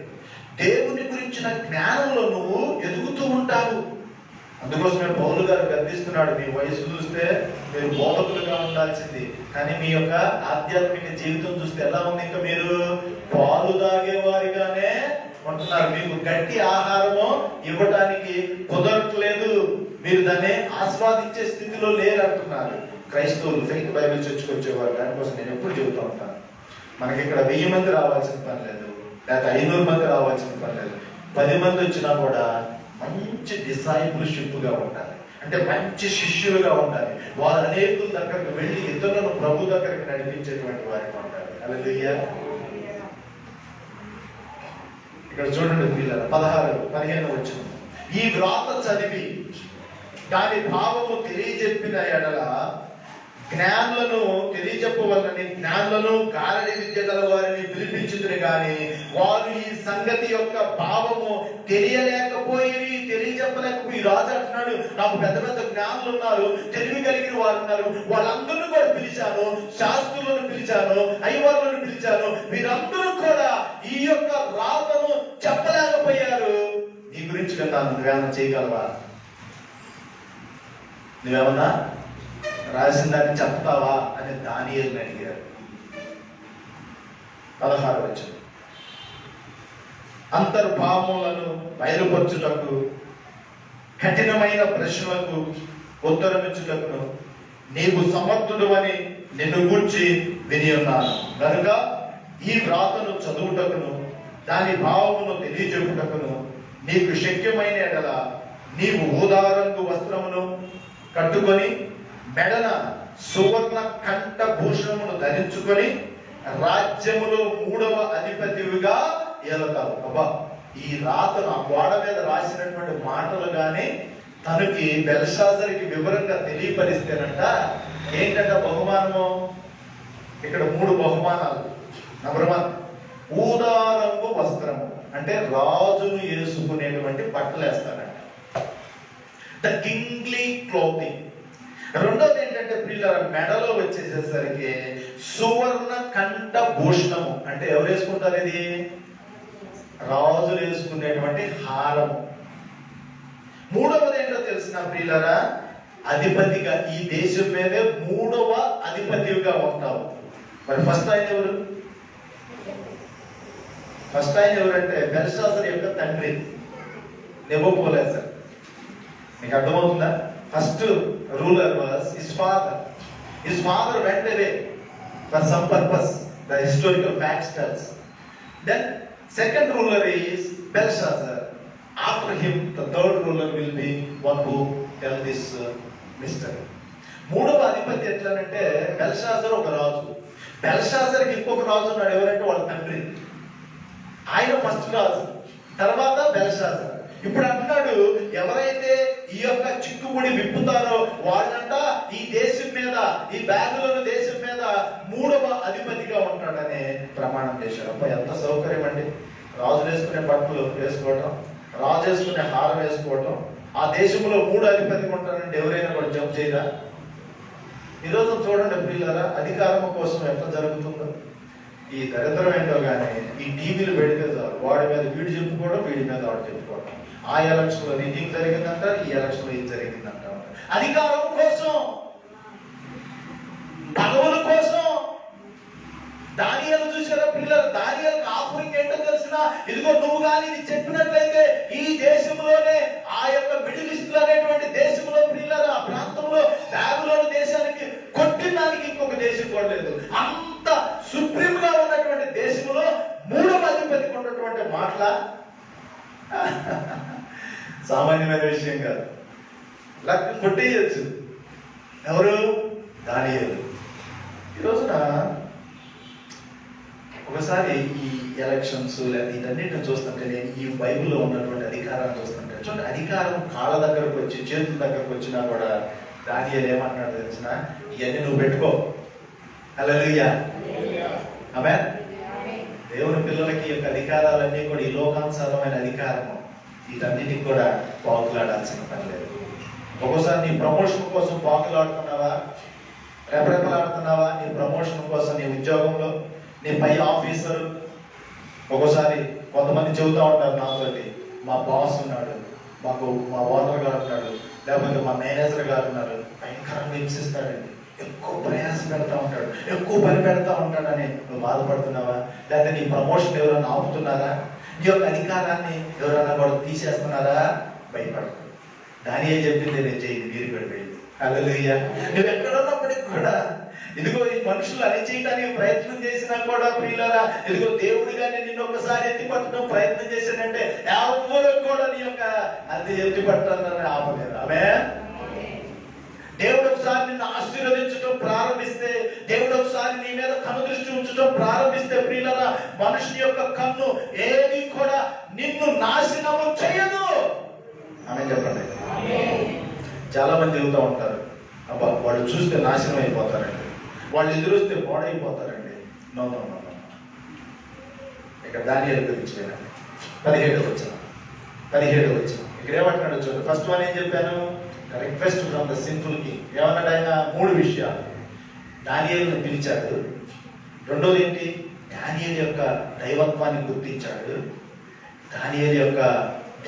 దేవుని గురించిన జ్ఞానంలో నువ్వు ఎదుగుతూ ఉంటావు. అందుకోసమే పౌలు గారు గర్దిస్తున్నాడు, మీ వయసు చూస్తే మీరు బోధకులుగా ఉండాల్సింది, కానీ మీ యొక్క ఆధ్యాత్మిక జీవితం చూస్తే ఎలా ఉంది? ఇంకా మీరు పాలు తాగేవారిగానే ఉంటున్నారు. మీకు గట్టి ఆహారము ఇవ్వడానికి కుదరట్లేదు, మీరు దాన్ని ఆస్వాదించే స్థితిలో లేరు అంటున్నారు. క్రైస్తవులు ఫెయిత్ బైబిల్ చర్చ్కి వచ్చేవారు. దానికోసం నేను ఎప్పుడు చెబుతూ ఉంటాను, మనకి ఇక్కడ 1000 మంది రావాల్సిన పని లేదు, లేకపోతే 500 మంది రావాల్సిన పని లేదు. 10 మంది వచ్చినా కూడా మంచి డిసైపుల్షిప్ గా ఉండాలి, అంటే మంచి శిష్యులుగా ఉండాలి. వారు అనేకుల దగ్గరకు వెళ్ళి ఇతరులను ప్రభు దగ్గరికి నడిపించేటువంటి వారిగా ఉండాలి. హల్లెలూయా. ఇక్కడ చూడండి పిల్లలు, 16-15 వచ్చిన ఈ వ్రాత చదివి దాని భావము తెలియజెప్పిన ఎడల జ్ఞానులను తెలియజెప్పవలనని జ్ఞానులను గారడి విద్య గల వారిని పిలిపించుదురు గాని వారు ఈ సంగతి యొక్క భావము తెలియజెప్పలేకపోయి. రాజు అంటున్నాడు, నాకు పెద్ద పెద్ద జ్ఞానులు ఉన్నారు, తెలివి కలిగిన వారు ఉన్నారు, వాళ్ళందరూ కూడా పిలిచాను, శాస్త్రులను పిలిచాను, అయ్యవారులను పిలిచాను, మీరందరూ కూడా ఈ యొక్క రాతను చెప్పలేకపోయారు. నీ గురించి విన్నాను, నువ్వేమన్నా చేయగలవా? నువ్వేమన్నా రాసిన దాన్ని చెప్తావా అని దానియేలుని అడిగారు. 16 వచ్చింది. అంతర్భావములను బయలుపరచుటకు, కఠినమైన ప్రశ్నలకు ఉత్తరమిచ్చుటకు నీవు సమర్థుడు అని నిన్ను గూర్చి విని ఉన్నాను. కనుక ఈ వ్రాతను చదువుటకును దాని భావమును తెలియజెప్పుటకును నీకు శక్యమైన ఎడల నీవు ఊదారంగు వస్త్రమును కట్టుకొని మెడన సువర్ణ కంఠ భూషణమును ధరించుకొని రాజ్యములో 3వ అధిపతివిగా ఏలతావు. అబ్బా, ఈ రాతను ఆ గోడ మీద రాసినటువంటి మాటలు గాని తనకి బెల్షాజర్కి వివరంగా తెలియపరిస్తేనంట ఏంటంట బహుమానము? ఇక్కడ 3 బహుమానాలు. నంబర్ 1 ఊదారంగు వస్త్రము, అంటే రాజును వేసుకునేటువంటి బట్టలు వేస్తారంట, ద కింగ్లీ క్లోతింగ్. రెండోది ఏంటంటే ప్రియులార, మెడలో వచ్చేసేసరికి సువర్ణ కంఠ భూషణము, అంటే ఎవరు వేసుకుంటారు? ఇది రాజులు వేసుకునేటువంటి హారము. మూడవది ఏంటో తెలిసిన ప్రియులారా, అధిపతిగా ఈ దేశం మీదే 3వ అధిపతిగా ఉంటావు. మరి ఫస్ట్ ఆయన ఎవరు? ఫస్ట్ ఆయన ఎవరంటే బెల్షాజర్ యొక్క తండ్రి నెబుకద్నెజర్. మీకు అర్థమవుతుందా? First ruler was his father. His father went away for some purpose. The historical facts tells. Then second ruler is Belshazzar. After him, the third ruler will be one who tell this mystery. మూడవ అధిపతి ఎట్లానంటే Belshazzar ఒక రాజు. బెల్షాజర్కి ఇంకొక రాజు ఉన్నాడు, ఎవరంటే వాళ్ళ తండ్రి. ఆయన first రాజు, తర్వాత బెల్షాజర్. ఇప్పుడు అంటున్నాడు, ఎవరైతే ఈ యొక్క చిక్కుముడి విప్పుతారో వాళ్ళంట ఈ దేశం మీద, ఈ బబులోను దేశం మీద మూడవ అధిపతిగా ఉంటాడనే ప్రమాణం చేశాడు. అబ్బా ఎంత సౌకర్యం అండి! రాజు వేసుకునే బట్టలు వేసుకోవటం, రాజు వేసుకునే హారం వేసుకోవటం, ఆ దేశంలో మూడు అధిపతిగా ఉంటారంటే ఎవరైనా కూడా జంప్ చేయరా? ఈరోజు చూడండి ప్రియులారా, అధికారం కోసం ఎట్లా జరుగుతుందో. ఈ దరిద్రం ఏంటో కానీ ఈ టీవీలు పెడితే చాలు, వాడి మీద వీడు చెప్పుకోవడం, వీడి మీద వాడు చెప్పుకోవడం. ఆ ఎలక్షన్ లో ఇది జరిగిందంట, ఈ ఎలక్షన్ లో ఇది జరిగిందంట. అధికారం కోసం, పదవుల కోసం. దానియేలు చూసారా పిల్లలు? దానియేలుకి ఆఫరింగ్ ఏంటో తెలిసిన, ఇదిగో నువ్వు కానీ ఇది చెప్పినట్లయితే ఈ దేశంలోనే, ఆ యొక్క మిడిల్ ఈస్ట్ అనేటువంటి దేశంలో పిల్లలు, ఆ ప్రాంతంలో బబులోను దేశానికి కొట్టినానికి ఇంకొక దేశం కూడా లేదు. అంత సుప్రీం గా ఉన్నటువంటి దేశంలో మూడవ అధిపతికి ఉన్నటువంటి మాటల సామాన్యమైన విషయం కాదు. లెక్క కొట్టేయచ్చు. ఎవరు? దానియేలు. ఈ రోజున ఒకసారి ఈ ఎలక్షన్స్ లేదా ఇదన్నిటిని చూస్తుంటే, నేను ఈ బైబిల్లో ఉన్నటువంటి అధికారాన్ని చూస్తుంటే, చూడండి, అధికారం కాళ్ళ దగ్గరకు వచ్చి చేతుల దగ్గరకు వచ్చినా కూడా దానియేలు ఏమంటున్నాడు తెలిసిన, ఇవన్నీ నువ్వు పెట్టుకో. హల్లెలూయా, ఆమేన్. దేవుని పిల్లలకి యొక్క అధికారాలన్నీ కూడా ఈ లోకానుసారమైన అధికారము, వీటన్నిటికి కూడా పాకులాడాల్సిన పని లేదు. ఒక్కోసారి నీ ప్రమోషన్ కోసం పాకులాడుతున్నావా, రెపరెపలాడుతున్నావా? నీ ప్రమోషన్ కోసం నీ ఉద్యోగంలో నీ పై ఆఫీసరు, ఒక్కోసారి కొంతమంది చెబుతూ ఉంటారు నాతోటి, మా బాస్ ఉన్నాడు, మాకు మా ఓనర్ గారు ఉన్నాడు, లేకపోతే మా మేనేజర్ గారు ఉన్నారు, భయంకరంగా హింసిస్తాడండి, ఎక్కువ ప్రయాసం పెడతా ఉంటాడు, ఎక్కువ పని పెడతా ఉంటాడని నువ్వు బాధపడుతున్నావా? లేకపోతే నీ ప్రమోషన్ ఎవరైనా ఆపుతున్నారా? నీ యొక్క అధికారాన్ని ఎవరైనా కూడా తీసేస్తున్నారా? భయపడదు. దానియేలు చెప్పింది నేను చేయింది, మీరు పెడిపోయింది. హల్లెలూయా. నువ్వు ఎక్కడున్నప్పటికి కూడా ఇదిగో ఈ మనుషులు అని చేయడానికి ప్రయత్నం చేసినా కూడా ప్రియులారా, ఇదిగో దేవుడు కానీ నిన్ను ఒకసారి ఎత్తి పట్టడం ప్రయత్నం చేశాడంటే ఎవరు కూడా నీ యొక్క అది ఎత్తి పట్టాలని ఆపలేరు. ఆమేన్. దేవుడు ఒకసారి నిన్ను ఆశీర్వదించడం ప్రారంభిస్తే, దేవుడు ఒకసారి నీ మీద కనుదృష్టి ఉంచడం ప్రారంభిస్తే ప్రియులారా, మనుషుని యొక్క కన్ను ఏది కూడా నిన్ను నాశనము చేయదు. ఆమేన్ చెప్పండి. చాలా మంది చెబుతూ ఉంటారు, అబ్బా వాళ్ళు చూస్తే నాశనం అయిపోతారండి, వాళ్ళు ఎదురొస్తే పాడైపోతారండి. No no no no. ఇక్కడ దానియేలు గురించి వినండి. 17వ వచనం ఇక్కడ ఏమంటున్నాడు చూడండి. ఫస్ట్ వన్ ఏం చెప్పాను? Request from the simple king. ఏమన్నాడు ఆయన? 3 విషయాలు. దానియేలుని పిలిచాడు. రెండోది ఏంటి? దానియేలు యొక్క దైవత్వాన్ని గుర్తించాడు. దానియేలు యొక్క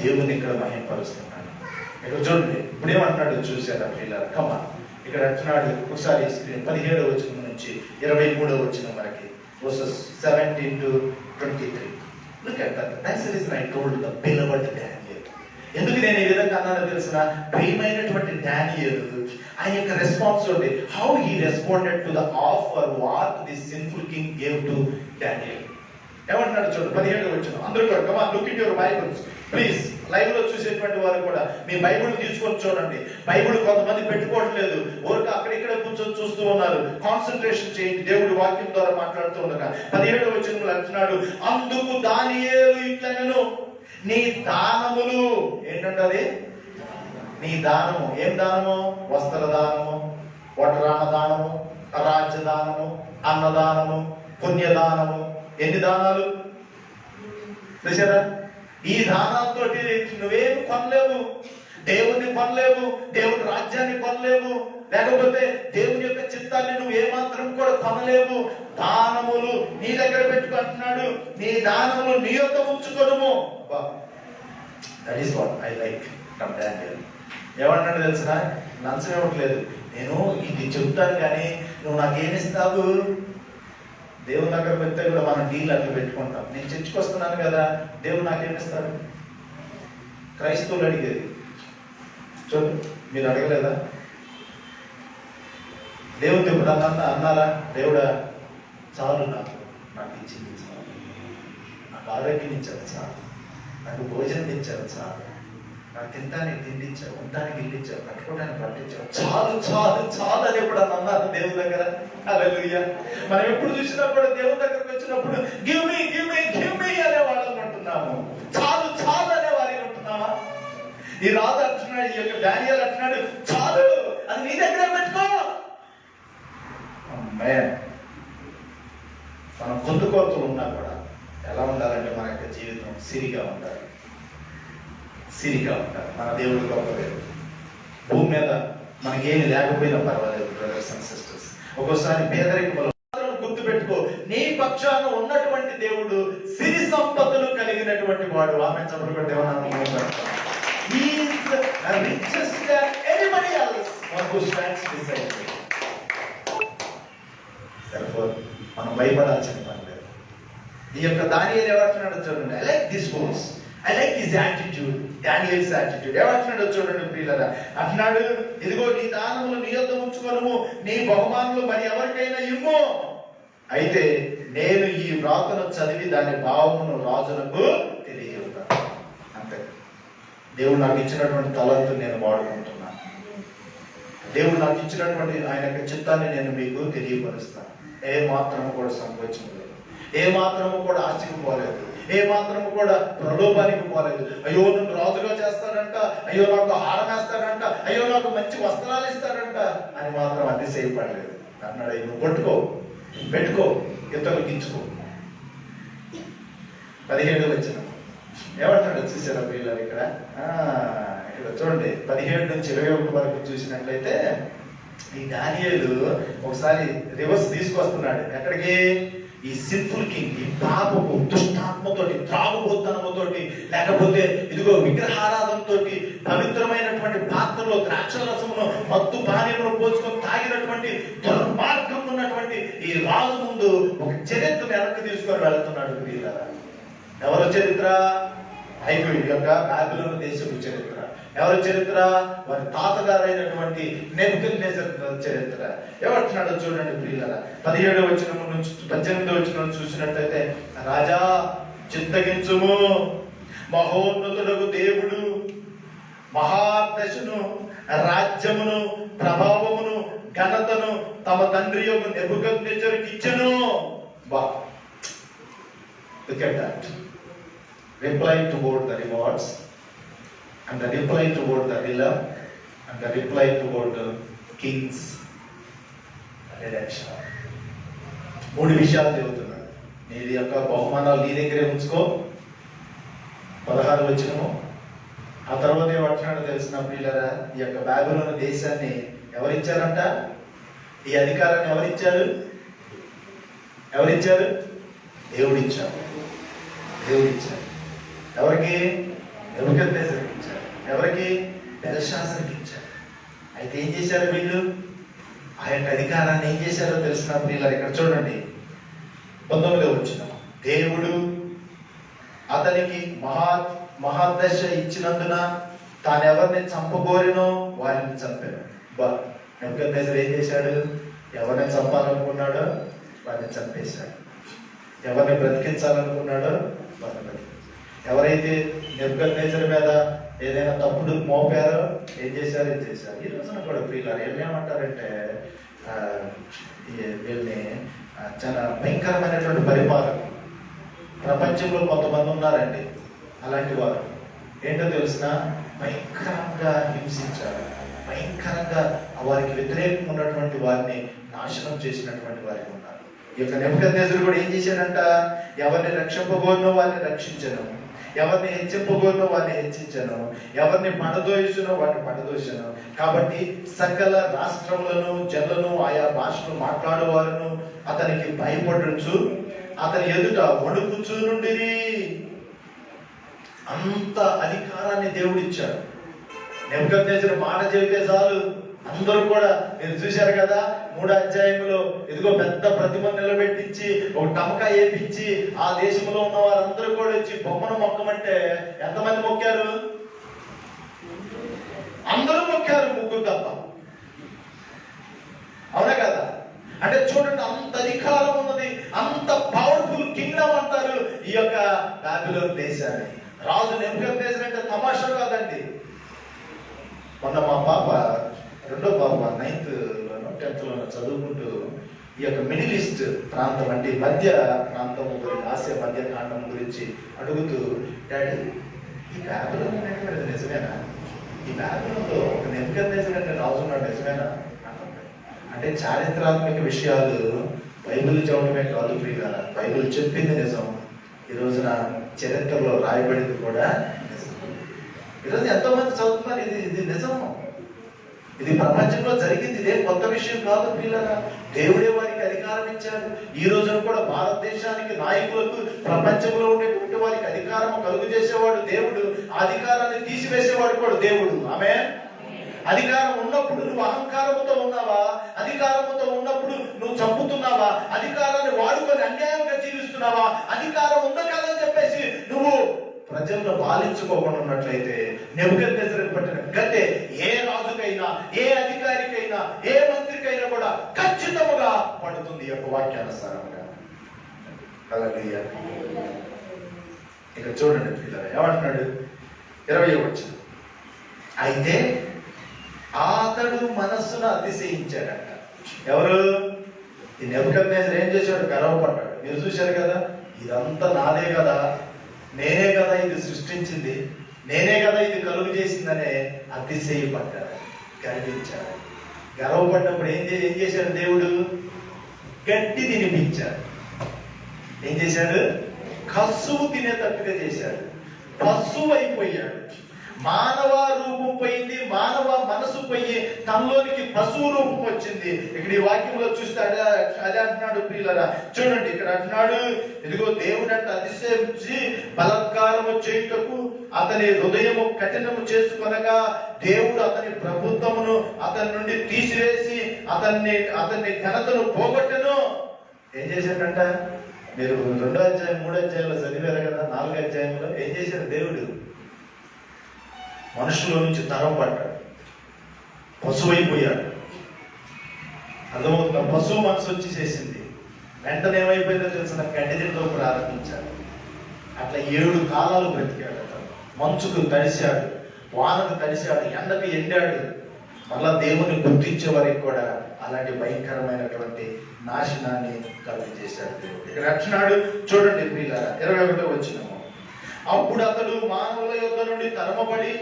దేవుని ఇక్కడ మహిమపరుస్తున్నాడు. ఇక్కడ చూడండి, ఇప్పుడు ఏమంటున్నాడు చూసారా పిల్లలు? కమా ఇక్కడ అంటున్నాడు ఒకసారి స్క్రీన్ 17వ వచనం నుంచి 23వ వచనం వరకు, versus 17 to 23. Look at that. That's the reason I told the beloved Daniel. ఎందుకు నేను ఈ విధంగా అన్నానో తెలిసిన, ప్రియమైనటువంటి దానియేలు ఆయన యొక్క responsibility, how he responded to the offer what this sinful king gave to Daniel. ఏమంటున్నాడు చూడండి 17వ వచనం. అందరూ కూడా come on, look it your Bibles please. Live లో చూసేటువంటి వారు కూడా మీ బైబిల్ తీసుకొని చూడండి. బైబిల్ కొంతమంది పెట్టుకోవట్లేదు, ఊరికి అక్కడిక్కడ కూర్చొని చూస్తూ ఉన్నారు. కాన్సన్ట్రేషన్ చేయండి, దేవుడి వాక్యం ద్వారా మాట్లాడుతూ ఉండగా 17వ వచనంలో అంటున్నాడు, అందుకు దానియేలు ఇట్లనెను, నీ దానములు ఏంటంటే అది నీ దానము. ఏం దానము? వస్త్ర దానము, వడ్రాన దానము, రాజ్య దానము, అన్నదానము, పుణ్యదానము. ఎన్ని దానాలు చూసారా? ఈ దానాలతో నువ్వేం కొనలేవు, దేవుని కొనలేవు, దేవుని రాజ్యాన్ని కొనలేవు, లేకపోతే దేవుని యొక్క చిత్తాన్ని నువ్వు ఏమాత్రం కూడా కొనలేవు. దానములు నీ దగ్గర పెట్టుకుంటున్నాడు, నీ దానములు నీ యొక్క ఉంచుకోను. That is what I like from Daniel. ఏమన్నాడు తెలిసిన? లంచం ఇవ్వట్లేదు, నేను ఇది చెప్తాను కానీ నువ్వు నాకేమిస్తావు? దేవుని దగ్గర పెడితే కూడా మనం డీల్ అట్లా పెట్టుకుంటాం. నేను చర్చికి వస్తున్నాను కదా, దేవుడు నాకేమిస్తాడు? క్రైస్తవులు అడిగేది చూడండి, మీరు అడగలేదా? దేవుడు ఇప్పుడు అన్నారా, దేవుడా చాలు, నాకు ఇచ్చింది చాలు, నాకు ఆరోగ్యం ఇచ్చారు చాలు, నాకు భోజనం ఇచ్చారు చాలు, నాకు తినడానికి తిండి ఇచ్చావు, ఉండటానికి ఇల్లు ఇచ్చావు, కట్టుకోవడానికి పట్టించావు, చాలు చాలు చాలు అని ఎప్పుడు అన్నారు దేవుని దగ్గర. హల్లెలూయా. మనం ఎప్పుడు చూసినా కూడా దేవుని దగ్గరకు వచ్చినప్పుడు give me give me give me అనే వాళ్ళని ఉంటున్నాము, చాలు చాలు అనే వారిని ఉంటున్నావా? ఈ రాజు అంటున్నాడు, ఈ యొక్క దానియేలు అంటున్నాడు, చాలు అది నీ దగ్గర పెట్టుకో. మనం కొత్త కొత్తలు ఉన్నా కూడా ఎలా ఉండాలంటే మన యొక్క జీవితం సిరిగా ఉండాలి, సిరిగా ఉండాలి. మన దేవుడు గొప్ప దేవుడు. భూమి మీద మనకేమి లేకపోయినా పర్వాలేదు బ్రదర్స్ అండ్ సిస్టర్స్. ఒక్కోసారి పేదరికములు గుర్తు పెట్టుకో, నీ పక్షాన ఉన్నటువంటి దేవుడు సిరి సంపదలు కలిగినటువంటి వాడు. ఆమె చెప్పబడి దేవుడు He is richest than anybody else who stands beside him. Therefore, మనం భయపడాల్సిన పని లేదు. ఈ యొక్క దానియేలు ఏమంటున్నాడో చూడండి. I like this verse. I like his attitude. Daniel's attitude. ఏమంటున్నాడో చూడండి ప్రియులారా. అంటున్నాడు, ఇదిగో నీ దానములు నీ యొద్ద ఉంచుకొనుము, నీ బహుమానులు మరి ఎవరికైనా ఇమ్ము. అయితే నేను ఈ వ్రాతను చదివి దాని భావమును రాజునకు తెలియజేస్తాను. అంతే. దేవుడు నాకు ఇచ్చినటువంటి తలంతు నేను వాడుకుంటున్నాను. దేవుడు నాకు ఇచ్చినటువంటి ఆయన యొక్క చిత్తాన్ని నేను మీకు తెలియపరుస్తాను. ఏ మాత్రము కూడా సంకోచం లేదు, ఏ మాత్రము కూడా ఆశ్చర్యపోలేదు, ఏ మాత్రము కూడా ప్రలోభానికి పోలేదు. అయ్యో నన్ను రాజుగా చేస్తాడంట, అయ్యో నాకు హారం వేస్తాడంట, అయ్యో నాకు మంచి వస్త్రాలు ఇస్తాడంట అని మాత్రం అతిశయపడలేదు. అన్నాడు, నువ్వు పట్టుకో, పెట్టుకో, ఇతరులకు ఇచ్చుకో. 17 వచనం ఏమంటాడు చూసారా పిల్లలు? ఇక్కడ చూడండి, 17 నుంచి 21 వరకు చూసినట్లయితే ఈ దానియేలు ఒకసారి రివర్స్ తీసుకొస్తున్నాడు. ఎక్కడికి? ఈ సిన్ఫుల్ కింగ్, ఈ పాపపు దుష్టాత్మతోటి, త్రాగుబోత్తనముతోటి, లేకపోతే ఇదిగో విగ్రహారాధనతో పవిత్రమైనటువంటి పాత్రలో ద్రాక్ష రసమును మత్తు పానీయమును పోల్చుకొని తాగినటువంటి దుర్మార్గం ఉన్నటువంటి ఈ రాజు ముందు ఒక చరిత్రను వెనక్కి తీసుకొని వెళ్తున్నాడు. వీళ్ళరా ఎవరు చరిత్ర? ఐగుప్తు యొక్క బాబిలోను దేశపు చరిత్ర. ఎవరి చరిత్ర? వారి తాతగారైనటువంటి నెబుకద్నెజర్ చరిత్ర. ఏమంటున్నాడో చూడండి ప్రియులారా. 17వ వచనం నుంచి 18వ వచనం చూసినట్లయితే, రాజా చింతగించుము, మహోన్నతుడగు దేవుడు మహాదశను, రాజ్యమును, ప్రభావమును, ఘనతను తమ తండ్రి యొక్క నెబుకద్నెజరుకి ఇచ్చెను. బా, look at that. Reply toward the rewards, and the reply toward the realm, and the reply toward the king's redemption. 3 విషయాలు చెబుతున్నాడు. నీ యొక్క బహుమానాలు నీ దగ్గరే ఉంచుకో. 16 వచనము. ఆ తర్వాత ఏమంటున్నాడో తెలిసిన ప్రియులారా, ఈ యొక్క బాబిలోను దేశాన్ని ఎవరిచ్చారంట? ఈ అధికారాన్ని ఎవరిచ్చారు? ఎవరిచ్చారు? దేవుడిచ్చారు. దేవుడిచ్చారు. ఎవరికి? నెబుకద్నెజరుకి ఇచ్చారు. ఎవరికి? బెల్షాస్సరుకి ఇచ్చారు. అయితే ఏం చేశారు వీళ్ళు? ఆ యొక్క అధికారాన్ని ఏం చేశారో తెలిసిన ప్రియులారా, ఇక్కడ చూడండి 19వ వచనం. దేవుడు అతనికి మహాదశ ఇచ్చినందున తాను ఎవరిని చంపగోరినో వారిని చంపాడు. నెబుకద్నెజరు ఏం చేశాడు? ఎవరిని చంపాలనుకున్నాడో వారిని చంపేశాడు. ఎవరిని బ్రతికించాలనుకున్నాడో వారిని బ్రతికించాడు. ఎవరైతే నెబుకద్నెజరు మీద ఏదైనా తప్పుడు మోపారో ఏం చేశారు? ఏం చేశారు. ఈ రోజున కూడా ప్రియులారా ఏమంటారంటే, వీళ్ళని చాలా భయంకరమైనటువంటి పరిపాలన ప్రపంచంలో కొంతమంది ఉన్నారండి. అలాంటి వారు ఏంటో తెలిసిన, భయంకరంగా హింసించారు, భయంకరంగా వారికి వ్యతిరేకం ఉన్నటువంటి వారిని నాశనం చేసినటువంటి వారికి ఉన్నారు. ఈ యొక్క నెబుకద్నెజరు కూడా ఏం చేశాడంట? ఎవరిని రక్షింపగోరినో వారిని రక్షించను, ఎవరిని హెచ్చింపగోరినో వారిని హెచ్చించను, ఎవరిని పడదోయుచునో వారిని పడదోసను. కాబట్టి సకల రాష్ట్రములను, జనులను, ఆయా భాషను మాట్లాడేవారును అతనికి భయపడుచు అతని ఎదుట వణుకుచూ నుండిరి. అంత అధికారాన్ని దేవుడిచ్చాడు. నెబుకద్నెజరు మాట చెబితే చాలు అందరూ కూడా, మీరు చూశారు కదా 3వ అధ్యాయంలో, ఇదిగో పెద్ద ప్రతిమ నిలబెట్టించి ఒక టమకాయ వేపించి ఆ దేశంలో ఉన్న వారందరూ కూడా వచ్చి బొమ్మను మొక్కమంటే ఎంతమంది మొక్కారు? అందరూ మొక్కారు, 3 తప్ప. అవునా కదా? అంటే చూడండి, అంత అధికారం ఉన్నది, అంత పవర్ఫుల్ కింగ్డమ్ అంటారు ఈ యొక్క బాబిలోను దేశాన్ని. రాజు నెబుకద్నెజరు అంటే తమాషా కాదండి. మొన్న మా పాప రెండో పాప 9th-లోనో 10th-లోనో చదువుకుంటూ ఈ యొక్క మిడిల్ ఈస్ట్ ప్రాంతం అంటే మధ్య ప్రాంతం గురించి, ఆసియా మధ్య ప్రాంతం గురించి అడుగుతూ, డాడీ ఈ బ్యాబిలోన్ అనేది నిజమేనా? ఈ బ్యాబిలోన్లో ఒక నెబుకద్నెజర్ అంటే రాజు ఉన్నాడు నిజమేనా అంటుంది. అంటే చారిత్రాత్మక విషయాలు బైబిల్ చదవడమే కాదు ప్రియుల, బైబిల్ చెప్పింది నిజం, ఈ రోజున చరిత్రలో రాయబడింది కూడా నిజం. ఈరోజు ఎంతోమంది చదువుతున్నారు, ఇది నిజం, ఇది ప్రపంచంలో జరిగింది, ఇదే కొత్త విషయం కాదు పిల్లల. దేవుడే వారికి అధికారం ఇచ్చాడు. ఈ రోజున కూడా భారతదేశానికి నాయకులకు, ప్రపంచంలో ఉండేటువంటి వారికి అధికారం కలుగు చేసేవాడు దేవుడు, అధికారాన్ని తీసివేసేవాడు కూడా దేవుడు. ఆమేన్. అధికారం ఉన్నప్పుడు నువ్వు అహంకారముతో ఉన్నావా? అధికారముతో ఉన్నప్పుడు నువ్వు చంపుతున్నావా? అధికారాన్ని వాడుకొని అన్యాయంగా జీవిస్తున్నావా? అధికారం ఉందా కాదని చెప్పేసి నువ్వు ప్రజలను పాలించుకోకుండా ఉన్నట్లయితే నెబుకద్నెజరుకు పట్టిన గతే ఏ రాజుకైనా, ఏ అధికారికైనా, ఏ మంత్రికైనా కూడా ఖచ్చితంగా పడుతుంది ఈ యొక్క వాక్యానుసారంగా. హల్లెలూయా. ఇక చూడండి పిల్లలు ఏమంటున్నాడు 20వ వచనం. అయితే అతడు మనస్సును అతిశయించాడట. ఎవరు? ఈ నెబుకద్నెజరు ఏం చేశాడు? గర్వపడ్డాడు. మీరు చూశారు కదా, ఇదంతా నాదే కదా, నేనే కదా ఇది సృష్టించింది, నేనే కదా ఇది కలుగు చేసిందనే అతిశయపడ్డాడు, గర్వించాడు. గర్వపడ్డప్పుడు ఏం చేశాడు దేవుడు? గడ్డి తినిపించాడు. ఏం చేశాడు? కసువు తినేటట్టుగా చేశాడు. పశువు అయిపోయాడు. మానవ రూపం పోయింది, మానవ మనసు పోయి తనలోనికి పశువు రూపం వచ్చింది. ఇక్కడ ఈ వాక్యంలో చూస్తే అదే అంటున్నాడు ప్రియులరా. చూడండి ఇక్కడ అంటున్నాడు, ఇదిగో దేవుడు అంటే అతిశయించి బలాత్కారము చేయుటకు అతని హృదయము కఠినము చేసుకొనగా దేవుడు అతని ప్రభుత్వమును అతని నుండి తీసివేసి అతన్ని ఘనతను పోగొట్టెను. ఏం చేశాడంట? మీరు 2వ అధ్యాయం 3వ అధ్యాయంలో చదివారు కదా, 4వ అధ్యాయంలో ఏం చేశాడు దేవుడు? మనుషుల నుంచి తరం పడ్డాడు, పశువు అయిపోయాడు. అర్థమవుతుందా? పశువు మనసు వచ్చి చేసింది. వెంటనే ఏమైపోయిందో తెలిసిన గడ్డితో ప్రారంభించాడు. అట్లా 7 కాలాలు బ్రతికాడు. అతను మంచుకు తడిశాడు, వానకు తడిశాడు, ఎండకు ఎండాడు. మళ్ళా దేవుని గుర్తించే వారికి కూడా అలాంటి భయంకరమైనటువంటి నాశనాన్ని కలుగు చేశాడు దేవుడు. ఇక్కడ అంటున్నాడు చూడండి ప్రియులారా 21వ వచనము. అప్పుడు అతడు మానవుల యొద్ద నుండి తరమబడి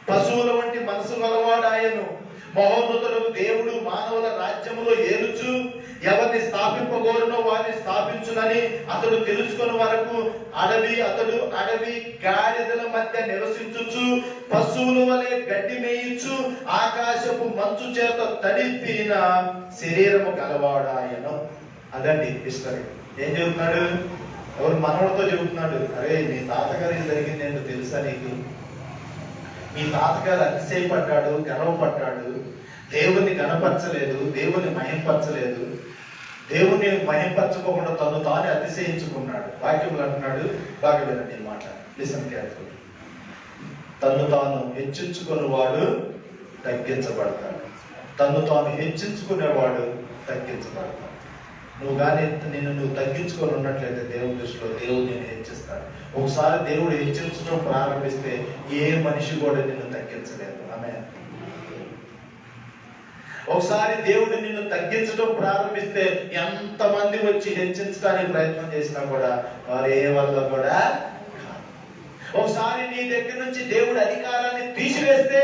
పశువుల వంటి మనసు గలవాడాయను. మహోన్నతుడు దేవుడు మానవుల రాజ్యములో ఏలుచు ఎవరిని స్థాపింపగోరునో వారిని స్థాపించునని అతడు తెలుసుకుని వరకు అతడు అడవి గాడిదల మధ్య నివసించుచు పశువుల వలె గడ్డి మేయించు ఆకాశపు మంచు చేత తడిపిన శరీరము గలవాడాయను. అదండి హిస్టరీ. ఏం చెబుతున్నాడు? ఎవరు? మనవడితో చెబుతున్నాడు. అరే నీ తాతగారికి జరిగింది ఏంటో తెలుసా నీకు? మీ తాతగారు అతిశయపడ్డాడు, గర్వపడ్డాడు, దేవుణ్ణి గణపరచలేదు, దేవుణ్ణి మహింపరచలేదు, దేవుణ్ణి మహింపరచుకోకుండా తను తానే అతిశయించుకున్నాడు. వాక్యంలో అంటున్నాడు, బాగా వినండి మాట, లిసన్ కేర్ఫుల్. తను తాను హెచ్చించుకునేవాడు తగ్గించబడతాడు, తను తాను హెచ్చించుకునేవాడు తగ్గించబడతాడు. నువ్వు కానీ నువ్వు తగ్గించుకొని ఉన్నట్లయితే దేవుని దృష్టిలో దేవుడు నేను హెచ్చిస్తాడు. ఒకసారి దేవుడు హెచ్చించడం ప్రారంభిస్తే ఏ మనిషి కూడా నిన్ను తగ్గించలేదు. ఆమేన్. ఒకసారి దేవుడు నిన్ను తగ్గించడం ప్రారంభిస్తే ఎంతమంది వచ్చి హెచ్చించడానికి ప్రయత్నం చేసినా కూడా వారు ఏ వల్ల కూడా. ఒకసారి నీ దగ్గర నుంచి దేవుడు అధికారాన్ని తీసివేస్తే,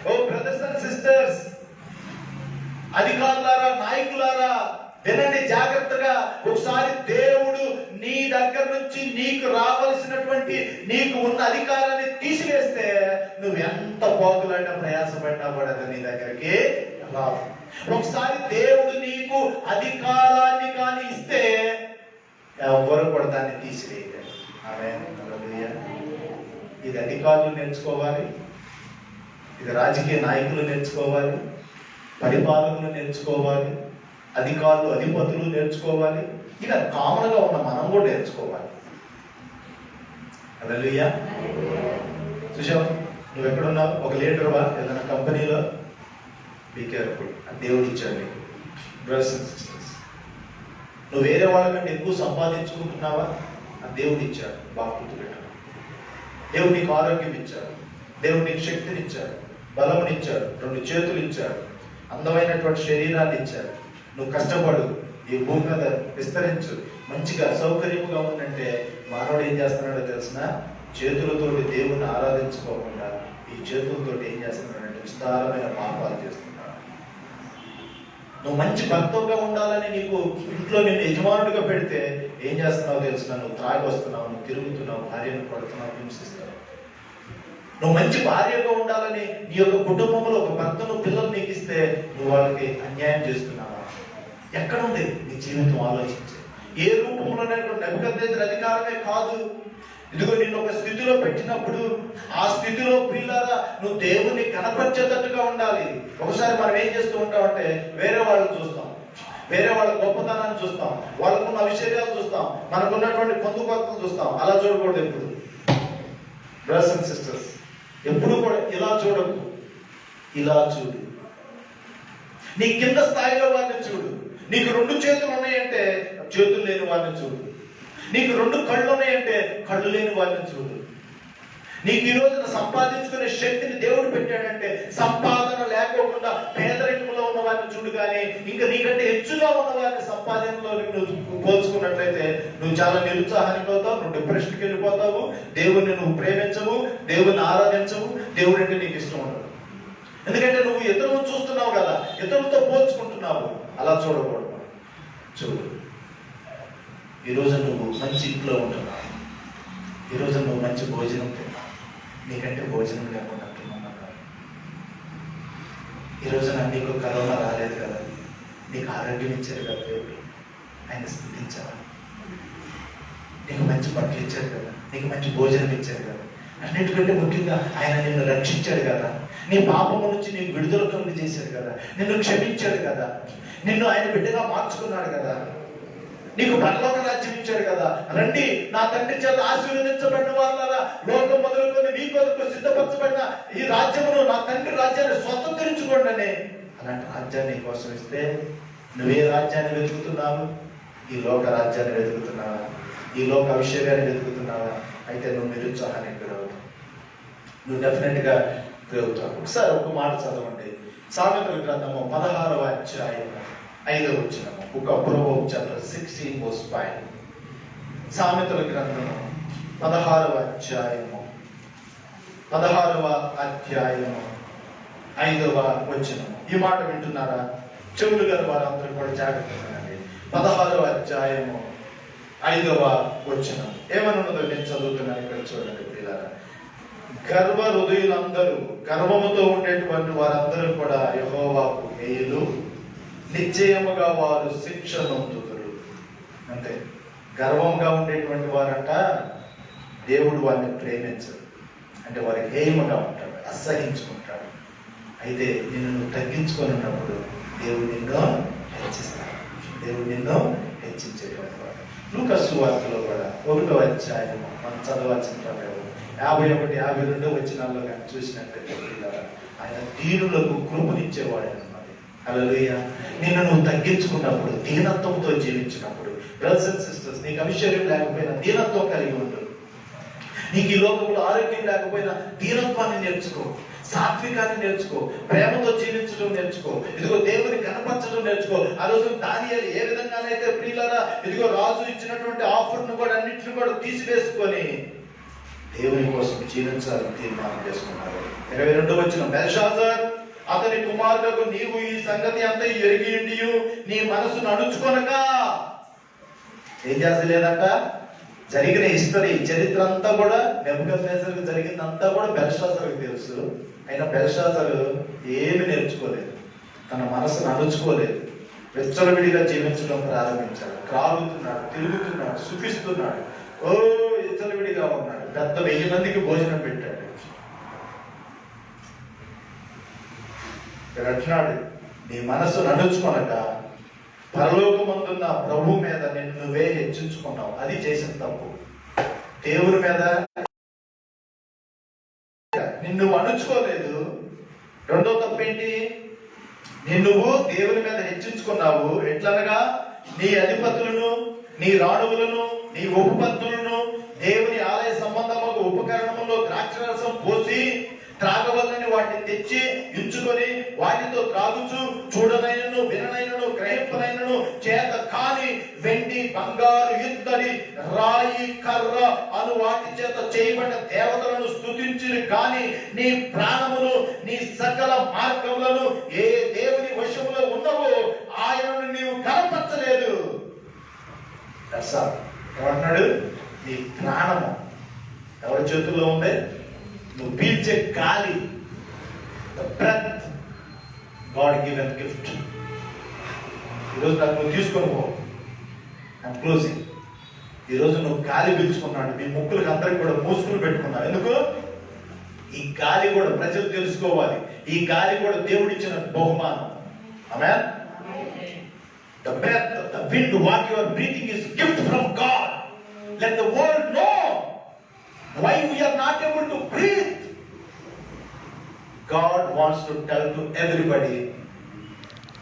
ఓ బ్రదర్స్ అండ్ సిస్టర్స్, అధికారులారా, నాయకులారా వినండి జాగ్రత్తగా. ఒకసారి దేవుడు నీ దగ్గర నుంచి నీకు రావాల్సినటువంటి నీకు ఉన్న అధికారాన్ని తీసివేస్తే నువ్వు ఎంత పోగులాడినా ప్రయాసపడినా కూడా నీ దగ్గరికి రావు. ఒకసారి దేవుడు నీకు అధికారాన్ని కానీ ఇస్తే ఎవరు కూడా దాన్ని తీసివేయలేదు. ఆమేన్. ఇది అధికారులు నేర్చుకోవాలి, ఇది రాజకీయ నాయకులు నేర్చుకోవాలి, పరిపాలకులు నేర్చుకోవాలి, అధికారులు అధిపతులు నేర్చుకోవాలి, ఇక కామన్ గా ఉన్న మనం కూడా నేర్చుకోవాలి. హల్లెలూయా. చూసావు, నువ్వు ఎక్కడున్నావు? ఒక లీడర్ వా ఏదైనా కంపెనీలో, బీ కేర్ఫుల్. దేవుడు ఇచ్చాడు నీకు. బ్రదర్స్ అండ్ సిస్టర్స్, నువ్వు వేరే వాళ్ళకంటే ఎక్కువ సంపాదించుకుంటున్నావా? దేవుడు ఇచ్చాడు, బాగా గుర్తుపెట్టాడు. దేవుడు నీకు ఆరోగ్యం ఇచ్చాడు, దేవుడు నీకు శక్తిని ఇచ్చాడు, బలమునిచ్చాడు, 2 చేతులు ఇచ్చాడు, అందమైనటువంటి శరీరాన్ని ఇచ్చాడు. నువ్వు కష్టపడు, ఈ భూమి మీద విస్తరించు, మంచిగా సౌకర్యముగా ఉందంటే మానవుడు ఏం చేస్తున్నాడో తెలిసిన, చేతులతోటి దేవుణ్ణి ఆరాధించుకోకుండా ఈ చేతులతోటి ఏం చేస్తున్నాడంటే విస్తారమైన పాపాలు చేస్తున్నాడు. నువ్వు మంచి భక్తుగా ఉండాలని నీకు ఇంట్లో నేను యజమానుడిగా పెడితే ఏం చేస్తున్నావు తెలిసిన, నువ్వు త్రాగి వస్తున్నావు, నువ్వు తిరుగుతున్నావు, భార్యను పడుతున్నావు, హింసిస్తావు. నువ్వు మంచి భార్యగా ఉండాలని నీ యొక్క కుటుంబంలో ఒక భర్తను పిల్లలు నీకు ఇస్తే నువ్వు వాళ్ళకి అన్యాయం చేస్తున్నావా? ఎక్కడుంది నీ జీవితం? ఆలోచించే. ఏ రూపంలోనే నెబుకద్నెజరు అధికారమే కాదు, ఇదిగో నిన్ను ఒక స్థితిలో పెట్టినప్పుడు ఆ స్థితిలో ప్రియులారా నువ్వు దేవుణ్ణి కనపరిచేటట్టుగా ఉండాలి. ఒకసారి మనం ఏం చేస్తూ ఉంటామంటే వేరే వాళ్ళని చూస్తాం, వేరే వాళ్ళ గొప్పతనాన్ని చూస్తాం, వాళ్ళకున్న ఐశ్వర్యాలు చూస్తాం, మనకున్నటువంటి పొందుపరులు చూస్తాం. అలా చూడకూడదు ఎప్పుడు. బ్రదర్స్ అండ్ సిస్టర్స్, ఎప్పుడు కూడా ఇలా చూడకు, ఇలా చూడు. నీ కింద స్థాయిలో వారిని చూడు. నీకు 2 చేతులు ఉన్నాయంటే చేతులు లేని వారిని చూడు. నీకు 2 కళ్ళు ఉన్నాయంటే కళ్ళు లేని వారిని చూడు. నీకు ఈ రోజున సంపాదించుకునే శక్తిని దేవుడు పెట్టాడంటే సంపాదన లేకోకుండా పేదరికంలో ఉన్న వారిని చూడు. కానీ ఇంకా నీకంటే హెచ్చుగా ఉన్న వారిని సంపాదనలో నువ్వు పోల్చుకున్నట్లయితే నువ్వు చాలా నిరుత్సాహానికి అవుతావు, నువ్వు డిప్రెషన్కి వెళ్ళిపోతావు, దేవుణ్ణి నువ్వు ప్రేమించవు, దేవుణ్ణి ఆరాధించవు, దేవుడు అంటే నీకు ఇష్టం ఉండదు. ఎందుకంటే నువ్వు ఇతరులను చూస్తున్నావు కదా, ఇతరులతో పోల్చుకుంటున్నావు. అలా చూడకూడదు. చూడు, ఈరోజు నువ్వు మంచి ఇంట్లో ఉంటున్నావు, ఈరోజు నువ్వు మంచి భోజనం తిన్నావు, నీకంటే భోజనం లేకుండా తిన్నావు. ఈరోజు నీకు కరోనా రాలేదు కదా, నీకు ఆరోగ్యం ఇచ్చారు కదా దేవుడు, ఆయన స్థుతించావా? నీకు మంచి బట్టలు ఇచ్చారు కదా, నీకు మంచి భోజనం ఇచ్చారు కదా, అన్నిటికంటే ముఖ్యంగా ఆయన నిన్ను రక్షించాడు కదా, నీ పాపము నుంచి నీకు విడుదల కలుగు చేశాడు కదా, నిన్ను క్షమించాడు కదా, నిన్ను ఆయన బిడ్డగా మార్చుకున్నాడు కదా, నీకు పరలోక రాజ్యం ఇచ్చాడు కదా. రండి నా తండ్రి చేత ఆశీర్వదించబడిన వాళ్ళారా, లోకం మొదలుకొని మీ కొరకు సిద్ధపరచబడిన ఈ రాజ్యమును, నా తండ్రి రాజ్యాన్ని స్వతంత్రించుకోండి అని అలాంటి రాజ్యాన్ని నీ కోసం ఇస్తే నువ్వే రాజ్యాన్ని వెతుకుతున్నావు? ఈ లోక రాజ్యాన్ని వెతుకుతున్నావా? ఈ లోక ఐశ్వర్యాన్ని వెతుకుతున్నావా? అయితే నువ్వు నిరుత్సాహానికి గురవుతావు, నువ్వు డెఫినెట్గా గురవుతావు. ఒకసారి ఒక మాట చదవండి, సామెతల గ్రంథము 16వ అధ్యాయం 5వ వచనము. Book of Proverbs chapter 16 verse 5. సామెతల గ్రంథము 16వ అధ్యాయము 5వ వచనము. ఈ మాట వింటున్నారా? చెవులు గల వారందరూ కూడా జాగ్రత్తగా వినండి. 16వ అధ్యాయము 5వ వచనం ఏమని ఉన్నదో నేను చదువుతున్నాను. ఇక్కడ చూడండి పిల్లరా, గర్వ హృదయులందరూ, గర్వముతో ఉండేటువంటి వారందరూ కూడా యెహోవాకు మేలు, నిశ్చయముగా వారు శిక్ష నొందుదురు. అంటే గర్వంగా ఉండేటువంటి వారంట దేవుడు వారిని ప్రేమించడు, అంటే వారి హేయముగా ఉంటాడు, అసహించుకుంటాడు. అయితే నిన్ను నువ్వు తగ్గించుకొని ఉన్నప్పుడు దేవుడు నిన్ను హెచ్చిస్తాడు, దేవుడు నిన్ను హెచ్చించేటువంటి వాడు. లూకా సువార్తలో కూడా 1వ అధ్యాయము మనం చదవాల్సిన 51, 52 వచనాల్లో కానీ చూసినట్లయితే ఆయన దీనులకు కృపనిచ్చేవాడు అన్నమాట. హల్లెలూయా. నిన్ను నువ్వు తగ్గించుకున్నప్పుడు, దీనత్వంతో జీవించినప్పుడు, బ్రదర్స్ అండ్ సిస్టర్స్, నీకు ఐశ్వర్యం లేకపోయినా దీనత్వం కలిగి ఉంటుంది. నీకు ఈ లోకంలో ఆరోగ్యం లేకపోయినా దీనత్వాన్ని నేర్చుకో, సాత్వికాన్ని నేర్చుకో, ప్రేమతో జీవించడం నేర్చుకో, ఇదిగో దేవుని కనపరచడం నేర్చుకో. ఆ రోజు దానియేలు ఏ విధంగానైతే ప్రియులారా ఇదిగో రాజు ఇచ్చినటువంటి ఆఫర్ను కూడా అన్నింటిని కూడా తీసివేసుకొని దేవుని కోసం జీవించాలని తీర్మానం చేసుకున్నారు. 22వ వచనం, బెల్షాజర్ అతని కుమారులకు నీవు ఈ సంగతి అంతా ఎరిగి నీ మనసును అణుచుకొనక. ఏం చేస్తలేదంట? జరిగిన హిస్టరీ, చరిత్ర అంతా కూడా నెబుకద్నెజరుకు జరిగిందంతా కూడా బెల్షాజరుకు తెలుసు. అయినా బెల్షాజరు ఏమి నేర్చుకోలేదు, తన మనసును అణుచుకోలేదు, వెచ్చలవిడిగా జీవించడం ప్రారంభించాడు. క్రాగుతున్నాడు, తిరుగుతున్నాడు, సుఖిస్తున్నాడు, విచ్చలవిడిగా ఉన్నాడు. పెద్ద 1000 మందికి భోజనం పెట్టాడు. అంటున్నాడు, నీ మనసును అణుచుకొనక పరలోకమందున్న ప్రభు మీద నిన్ను నువ్వే హెచ్చించుకున్నావు. అది చేసిన తప్పు. దేవుని మీద నిన్ను అణుచుకోలేదు. రెండో తప్పేంటి? నువ్వు దేవుని మీద హెచ్చించుకున్నావు. ఎట్లనగా నీ అధిపతులను, నీ రాణువులను, నీ ఉపపత్తులను దేవుని ఆలయ సంబంధముకు ఉపకరణములో ద్రాక్షరసం పోసి త్రాగవల్లని వాటిని వాటిని తెచ్చి ఉంచుకొని వాటితో త్రాగుచు చూడనైనను విననైనను గ్రహింపనైనను చేత కాని వెండి బంగారు ఇత్తడి రాయి కర్ర అను వాటి చేత చేయబడిన దేవతలను స్తుతించిరి కానీ నీ ప్రాణమును నీ సకల మార్గములను ఏ దేవుని వశములో ఉన్నవో ఆయనను నీవు కనపరచలేదు. ఏమంటున్నాడు? నీ ప్రాణము ఎవరి చేతుల్లో ఉంది? నువ్వు పీల్చే గాలి, the breath God given gift. ఈరోజు నాకు నువ్వు తీసుకొని పో. I'm closing. ఈరోజు నువ్వు గాలి పీల్చుకున్నాడు, మీ ముక్కులకు అందరికి కూడా మూసుకుని పెట్టుకున్నావు. ఎందుకు? ఈ గాలి కూడా ప్రజలు తెలుసుకోవాలి, ఈ గాలి కూడా దేవుడిచ్చిన బహుమానం. ఆమేన్. The breath, the wind, what you are breathing is gift from God. Let the world know why we are not able to breathe. God wants to tell to everybody,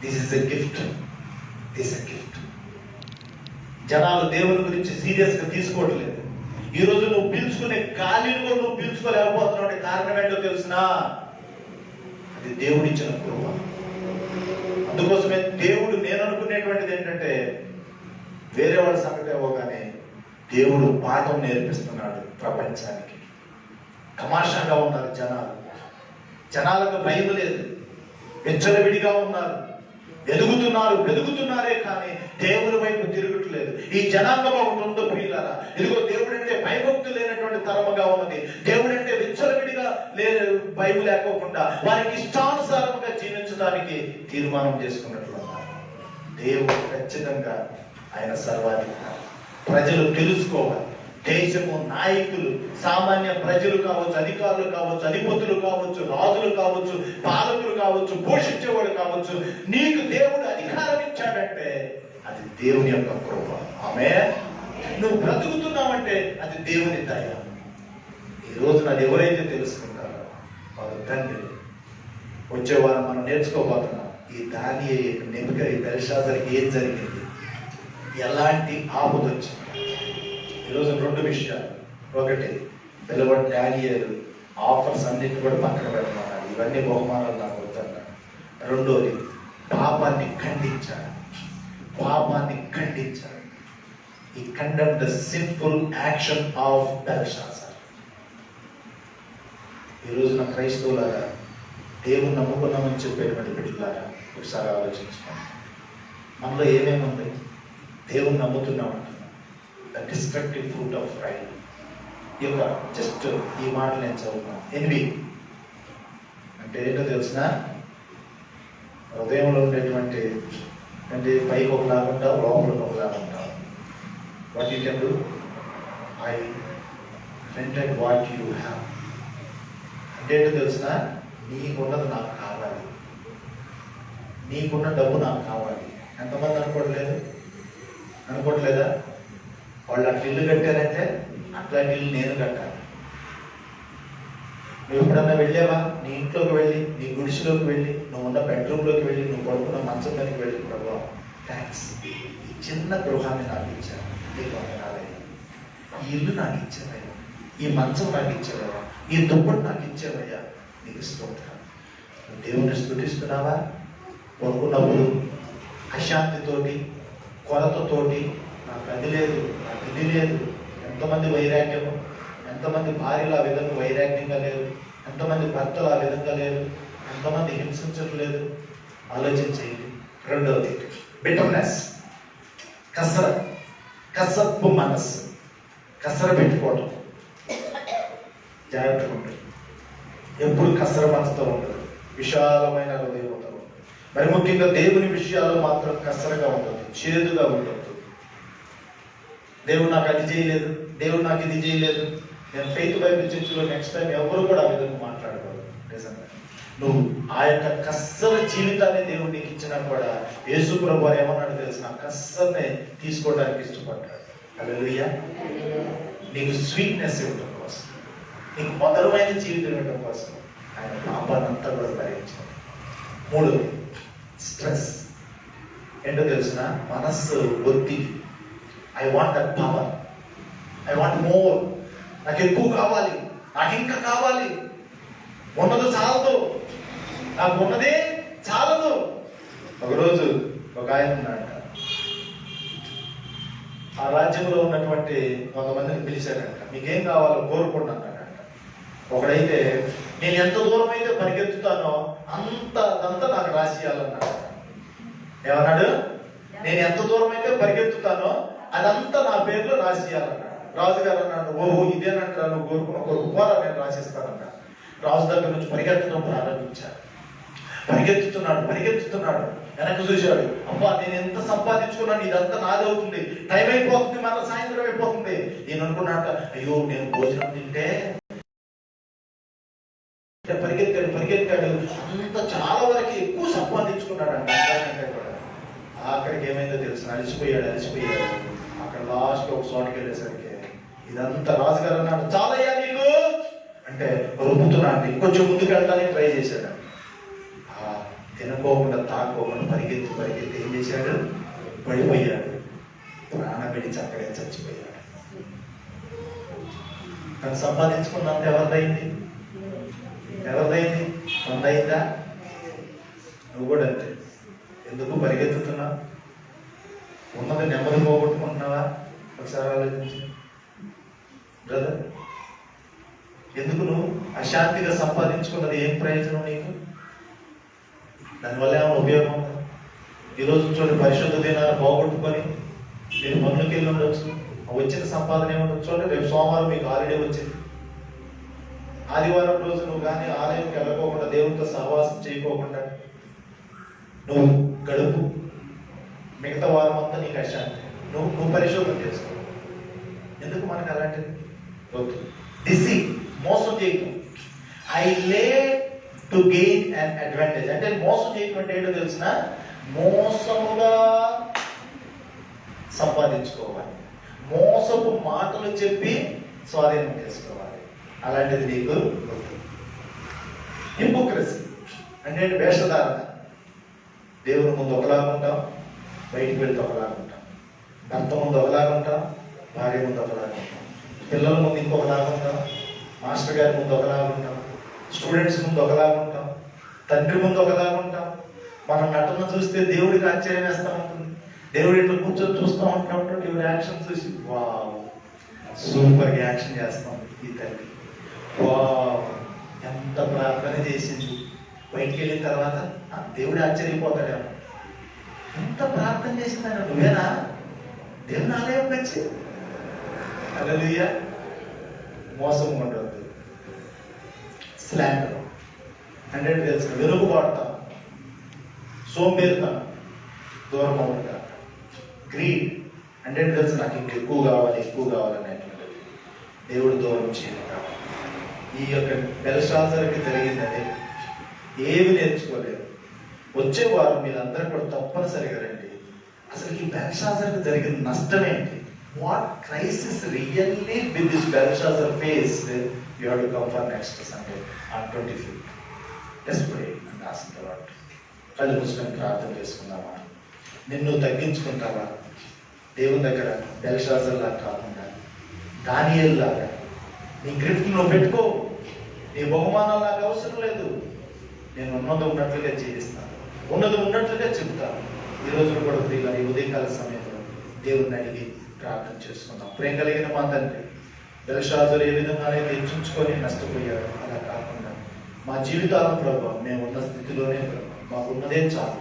this is a gift. This is a gift. జనాలు దేవుని గురించి serious గా తీసుకోవట్లేదు. ఈ రోజు నువ్వు పీల్చుకునే గాలిని కూడా నువ్వు పీల్చుకోలేకపోతున్నావు. కారణం ఏంటో తెలిసినా? అది దేవుడిచ్చిన కృప. అందుకోసమే దేవుడు, నేను అనుకునేటువంటిది ఏంటంటే వేరే వాళ్ళ సంగతి ఏవో కానీ దేవుడు పాఠం నేర్పిస్తున్నాడు ప్రపంచానికి. తమాషాగా ఉన్నారు జనాలకు భయం లేదు, వెచ్చలవిడిగా ఉన్నారు, వెలుగుతున్నారే కానీ దేవుని వైపు తిరుగుట్లేదు. ఈ జనాంగం ఒకటి ఉందో ప్రియులారా, ఇదిగో దేవుడంటే భయభక్తి లేనటువంటి తరముగా ఉన్నది. దేవుడంటే విచ్చలవిడిగా భయం లేకోకుండా వారికి ఇష్టానుసారంగా జీవించడానికి తీర్మానం చేసుకున్నట్లు ఉన్నారు. దేవుడు ఖచ్చితంగా ఆయన సర్వాధికారి. ప్రజలు తెలుసుకోవాలి. దేశము నాయకులు, సామాన్య ప్రజలు కావచ్చు, అధికారులు కావచ్చు, అధిపతులు కావచ్చు, రాజులు కావచ్చు, పాలకులు కావచ్చు, పోషించేవాడు కావచ్చు, నీకు దేవుడు అధికారం ఇచ్చాడంటే అది దేవుని యొక్క కృప. ఆమేన్. నువ్వు బ్రతుకుతున్నావంటే అది దేవుని దయ. ఈ రోజున అది ఎవరైతే తెలుసుకుంటారో వారు తండ్రి. వచ్చే వారం మనం నేర్చుకోబోతున్నాం ఈ దానియేలు, నెబుకద్నెజర్, బెల్షాజర్కి ఏం జరిగింది, ఎలాంటి ఆపద వచ్చింది. ఈరోజు రెండు విషయాలు. ఒకటి, పిలవడి దానియేలు ఆఫర్స్ అన్నిటి కూడా పక్కన పెడమన్నాడు, ఇవన్నీ బహుమానాలు నాకు వద్దన్నాడు. రెండోది, పాపాన్ని ఖండించాడు. ఈ condemn the simple action of Belshazzar. ఈ రోజున క్రైస్తవులారా, దేవుని నమ్ముకున్నామని చెప్పేటువంటి బిడ్డలారా, ఒకసారి ఆలోచించుకోండి. మనలో ఏమేమి ఉంది? దేవుని నమ్ముతున్నామంటున్నాం. The destructive fruit of pride. ఈ యొక్క జస్ట్ ఈ మాటలు నేను చదువుతున్నాను. ఎన్వి అంటే ఏంటో తెలిసిన, హృదయంలో ఉండేటువంటి అంటే పైకి ఒకలాగా ఉంటావు, లోపలికి ఒకలాగా ఉంటావు. What you can do? I rented what you have. అంటే ఏంటో తెలిసిన, నీకున్నది నాకు కావాలి, నీకున్న డబ్బు నాకు కావాలి. ఎంతమంది అనుకోవట్లేదా? వాళ్ళు అట్లా ఇల్లు కట్టారంటే అట్లాంటి ఇల్లు నేను కట్టాలి. నువ్వు ఎప్పుడన్నా వెళ్ళావా? నీ ఇంట్లోకి వెళ్ళి, నీ గుడిసెలోకి వెళ్ళి, నువ్వు ఉన్న బెడ్రూమ్లోకి వెళ్ళి, నువ్వు పడుకున్న మంచం మీదకి వెళ్ళి, ప్రభువా థ్యాంక్స్, ఈ చిన్న గృహాన్ని నాకు ఇచ్చాను, నీకు వందనాలయ్యా. ఈ ఇల్లు నాకు ఇచ్చావయ్యా, ఈ మంచం నాకు ఇచ్చావయ్యా, ఈ దుప్పటి నాకు ఇచ్చావయ్యా, నీకు స్తోత్రం. నువ్వు దేవుని స్తుతిస్తున్నావా? పడుకున్నప్పుడు అశాంతితోటి, కొరతతోటి, నాకు అది లేదు, నాకు ఇది లేదు. ఎంతమంది వైరాగ్యము, ఎంతమంది భార్యలు ఆ విధంగా వైరాగ్యంగా లేరు, ఎంతమంది భర్తలు ఆ విధంగా లేరు, ఎంతమంది హింసించట్లేదు. ఆలోచించేయండి. రెండవది, బిటర్నెస్, కసరపు మనస్సు, కసర పెట్టుకోవడం. జాగ్రత్తగా ఉంటుంది. ఎప్పుడు కసర మనసుతో ఉండదు, విశాలమైన హృదయంతో. మరి ముఖ్యంగా దేవుని విషయాల్లో మాత్రం కసరగా ఉండదు, చేదుగా ఉండదు. దేవుడు నాకు అది చేయలేదు, దేవుడు నాకు ఇది చేయలేదు. నేను ఫెయిత్ బైబిల్ చర్చిలో నెక్స్ట్ టైం ఎవరు కూడా ఆ విధంగా మాట్లాడకూడదు. నిజంగా నువ్వు ఆ యొక్క కస్సర జీవితాన్ని దేవుడు నీకు ఇచ్చినా కూడా యేసు ప్రభు ఏమన్నాడు తెలిసిన, కస్సర్నే తీసుకోవడానికి ఇష్టపడ్డాడు. హల్లెలూయా. నీకు స్వీట్నెస్ ఇవ్వడం కోసం, నీకు మధురమైన జీవితం ఇవ్వడం కోసం ఆయన పాపాన్ని అంతా కూడా భరించాడు. మూడోది, స్ట్రెస్. ఏంటో తెలిసిన, మనస్సు ఒత్తిడి. I want that power, I want more, నాకు ఎక్కువ కావాలి, నాకు ఇంకా కావాలి. ఉన్నది చాలదు, నాకు ఉన్నది చాలదు. ఒకరోజు ఒక ఆయన ఉన్నాడు, ఆ రాజ్యంలో ఉన్నటువంటి కొంతమందిని పిలిచాడంట. మీకేం కావాలో కోరుకోండి అన్నాడంట. ఒకడైతే నేను ఎంత దూరం అయితే పరిగెత్తుతానో అంతా నాకు రాసియాలన్నాడు. ఏమన్నాడు? నేను ఎంత దూరం అయితే పరిగెత్తుతానో అదంతా నా పేర్లో రాసియాలన్నాడు. రాజుగారు అన్నాడు, ఓహో ఇదేనంటారా నువ్వు కోరుకున్న కొరకు, పోరా నేను రాసిస్తానన్నా. రాజు దగ్గర నుంచి పరిగెత్తడం ప్రారంభించాడు. పరిగెత్తుతున్నాడు. వెనక్కి చూశాడు. అబ్బా నేను ఎంత సంపాదించుకున్నాను, ఇదంతా నాది అవుతుంది, టైం అయిపోతుంది, మళ్ళీ సాయంత్రం అయిపోతుంది. నేను అనుకున్నాక అయ్యో నేను భోజనం తింటే పరిగెత్తాడు. అంత చాలా వరకు ఎక్కువ సంపాదించుకున్నాడు అంటే కూడా. ఆఖరికి ఏమైందో తెలుసు, అలసిపోయాడు. అక్కడ లాస్ట్ ఒక చోటుకి వెళ్ళేసరికి ఇదంతా రాజుగారు అన్నాడు, చాలయ్యా నీకు అంటే రుబ్బుతున్నాడు. ఇంకొంచెం ముందుకు వెళ్ళడానికి ట్రై చేశాడు. తినకోకుండా తాకోకుండా పరిగెత్తి ఏం చేశాడు? పడిపోయాడు. ప్రాణం విడిచి అక్కడే చచ్చిపోయాడు. తను సంపాదించుకున్నంత ఎవరిదైంది? మందైందా? నువ్వు కూడా అంతే. ఎందుకు పరిగెత్తుతున్నావు? ఉన్నది నెమ్మది పోగొట్టుకుంటున్నావా? ఒకసారి ఆలోచించి బ్రదర్, ఎందుకు నువ్వు అశాంతిగా సంపాదించుకున్నది? ఏం ప్రయోజనం నీకు? దానివల్ల ఏమైనా ఉపయోగం ఉందా? ఈరోజు చూడండి, పరిశుద్ధ దినాన్ని పోగొట్టుకొని మీరు పనులకు వెళ్ళి ఉండొచ్చు, వచ్చిన సంపాదన ఏముండొచ్చు. చూడండి, రేపు సోమవారం మీకు హాలిడే వచ్చింది. ఆదివారం రోజు నువ్వు కానీ ఆలయంకి వెళ్ళకోకుండా, దేవునితో సహవాసం చేయకోకుండా నువ్వు గడుపు. మిగతా వారం అంతా నీకు అశాంతి. నువ్వు పరిశోధన చేసుకో. ఎందుకు మనకు అలాంటిది వద్దు. మోసం చేయటం. ఐ లే టు గెయిన్ అండ్ అడ్వాంటేజ్. అంటే మోసం చేయటం అంటే ఏంటో తెలిసిన, మోసముగా సంపాదించుకోవాలి, మోసపు మాటలు చెప్పి స్వాధీనం చేసుకోవాలి. అలాంటిది నీకు హిపోక్రసీ అంటే వేషధారణ. దేవుని ముందు ఒకలాగా ఉంటాం, బయటికి వెళ్తే ఒకలాగా ఉంటాం. భర్త ముందు ఒకలాగా ఉంటాం, భార్య ముందు ఒకలాగా ఉంటాం. పిల్లల ముందు ఇంకొకలాగా ఉంటాం, మాస్టర్ గారి ముందు ఒకలాగా ఉంటాం, స్టూడెంట్స్ ముందు ఒకలాగా ఉంటాం, తండ్రి ముందు ఒకలాగా ఉంటాం. మనం నటన చూస్తే దేవుడికి ఆశ్చర్యం వేస్తూ ఉంటుంది. దేవుడు ఇట్లా కూర్చొని చూస్తూ ఉంటున్నప్పుడు దేవుడి యాక్షన్ చూసి వావ్ సూపర్గా యాక్షన్ చేస్తాం. ఈ తల్లి వావ్ ఎంత ప్రార్థన చేసింది. బయటికి వెళ్ళిన తర్వాత దేవుడు ఆశ్చర్యపోతాడేమో, ఎంత ప్రార్థన చేసిందన్న నువ్వేనా దేవుని ఆలయం వచ్చి. హల్లెలూయా. మోసం ఉండవద్దు. స్లాండర్ అంటే తెలుసు, వెనుకబాటుతాం, సోంబేరితనం, దూరం అవుతా. గ్రీడ్ అంటే తెలుసు, నాకు ఇంకెక్కువ కావాలి అనేటువంటిది. దేవుడు దూరం చేయడం కావాలి. ఈ యొక్క బెల్షాజర్కి జరిగిందని ఏమి నేర్చుకోలేదు. వచ్చేవారు మీరందరూ కూడా తప్పనిసరిగా రండి. అసలు ఈ బెల్షాజర్కి జరిగిన నష్టం ఏంటి? What crisis really with this Belshazzar face? You have to come for next Sunday on 25th. Let's pray and ask the lord. కళ్ళు మూసుకొని ప్రార్థన చేసుకుందామా? నిన్ను తగ్గించుకుంటావా దేవుని దగ్గర? బెల్షాజర్ లాగా కాకుండా దానియేలు లాగా నీ గ్రిఫ్ట్ నువ్వు పెట్టుకో. నీ బహుమానం నాకు అవసరం లేదు. నేను ఉన్నది ఉన్నట్లుగా జీవిస్తాను, ఉన్నది ఉన్నట్లుగా చెబుతాను. ఈ రోజున కూడా ప్రియుల ఈ ఉదయకాల సమయంలో దేవుడిని అడిగి ప్రార్థన చేసుకుందాం. ప్రేమ కలిగిన మా తండ్రి, బెల్షాజరు ఏ విధంగా హెచ్చించుకొని నష్టపోయాడు, అలా కాకుండా మా జీవితాలను ప్రభావం మేము ఉన్న స్థితిలోనే మాకున్నదే చాలు.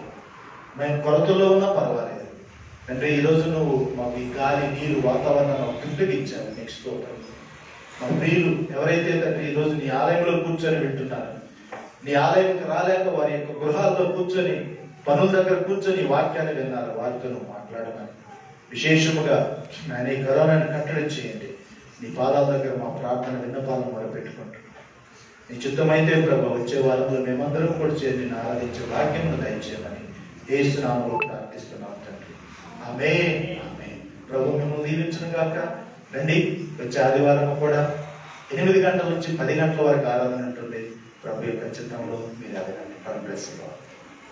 మేము కొరతలో ఉన్నా పర్వాలేదు అంటే ఈరోజు నువ్వు మాకు ఈ గాలి నీరు వాతావరణం గిఫ్ట్గా ఇచ్చావు. నెక్స్ట్ మా ప్రియులు ఎవరైతే తండ్రి ఈరోజు నీ ఆలయంలో కూర్చొని వింటున్నారు, నీ ఆలయంకి రాలేక వారి యొక్క గృహాల్లో కూర్చొని పనుల దగ్గర కూర్చొని వాక్యాన్ని విన్నారు, వారితో నువ్వు మాట్లాడమని విశేషముగా ఆయన ఈ కరోనాని కట్టడి చేయండి. నీ పాదాల దగ్గర మా ప్రార్థన విన్నపాలను మొదలుపెట్టుకుంటున్నాం. నీ చిత్తమైతే ప్రభు వచ్చే వారంలో మేమందరం కూడా చేరి నిన్ను ఆరాధించే వాక్యమును దయచేయమని యేసు నామములో ప్రార్థిస్తున్నాం తండ్రి. ఆమేన్. ఆమేన్. ప్రభు మిమ్మల్ని దీవించును గాక. రండి, వచ్చే ఆదివారం కూడా 8 గంటల నుంచి 10 గంటల వరకు ఆరాధన ఉంటుంది. ప్రభు యొక్క చిత్తంలో మీరు ఆరాధన.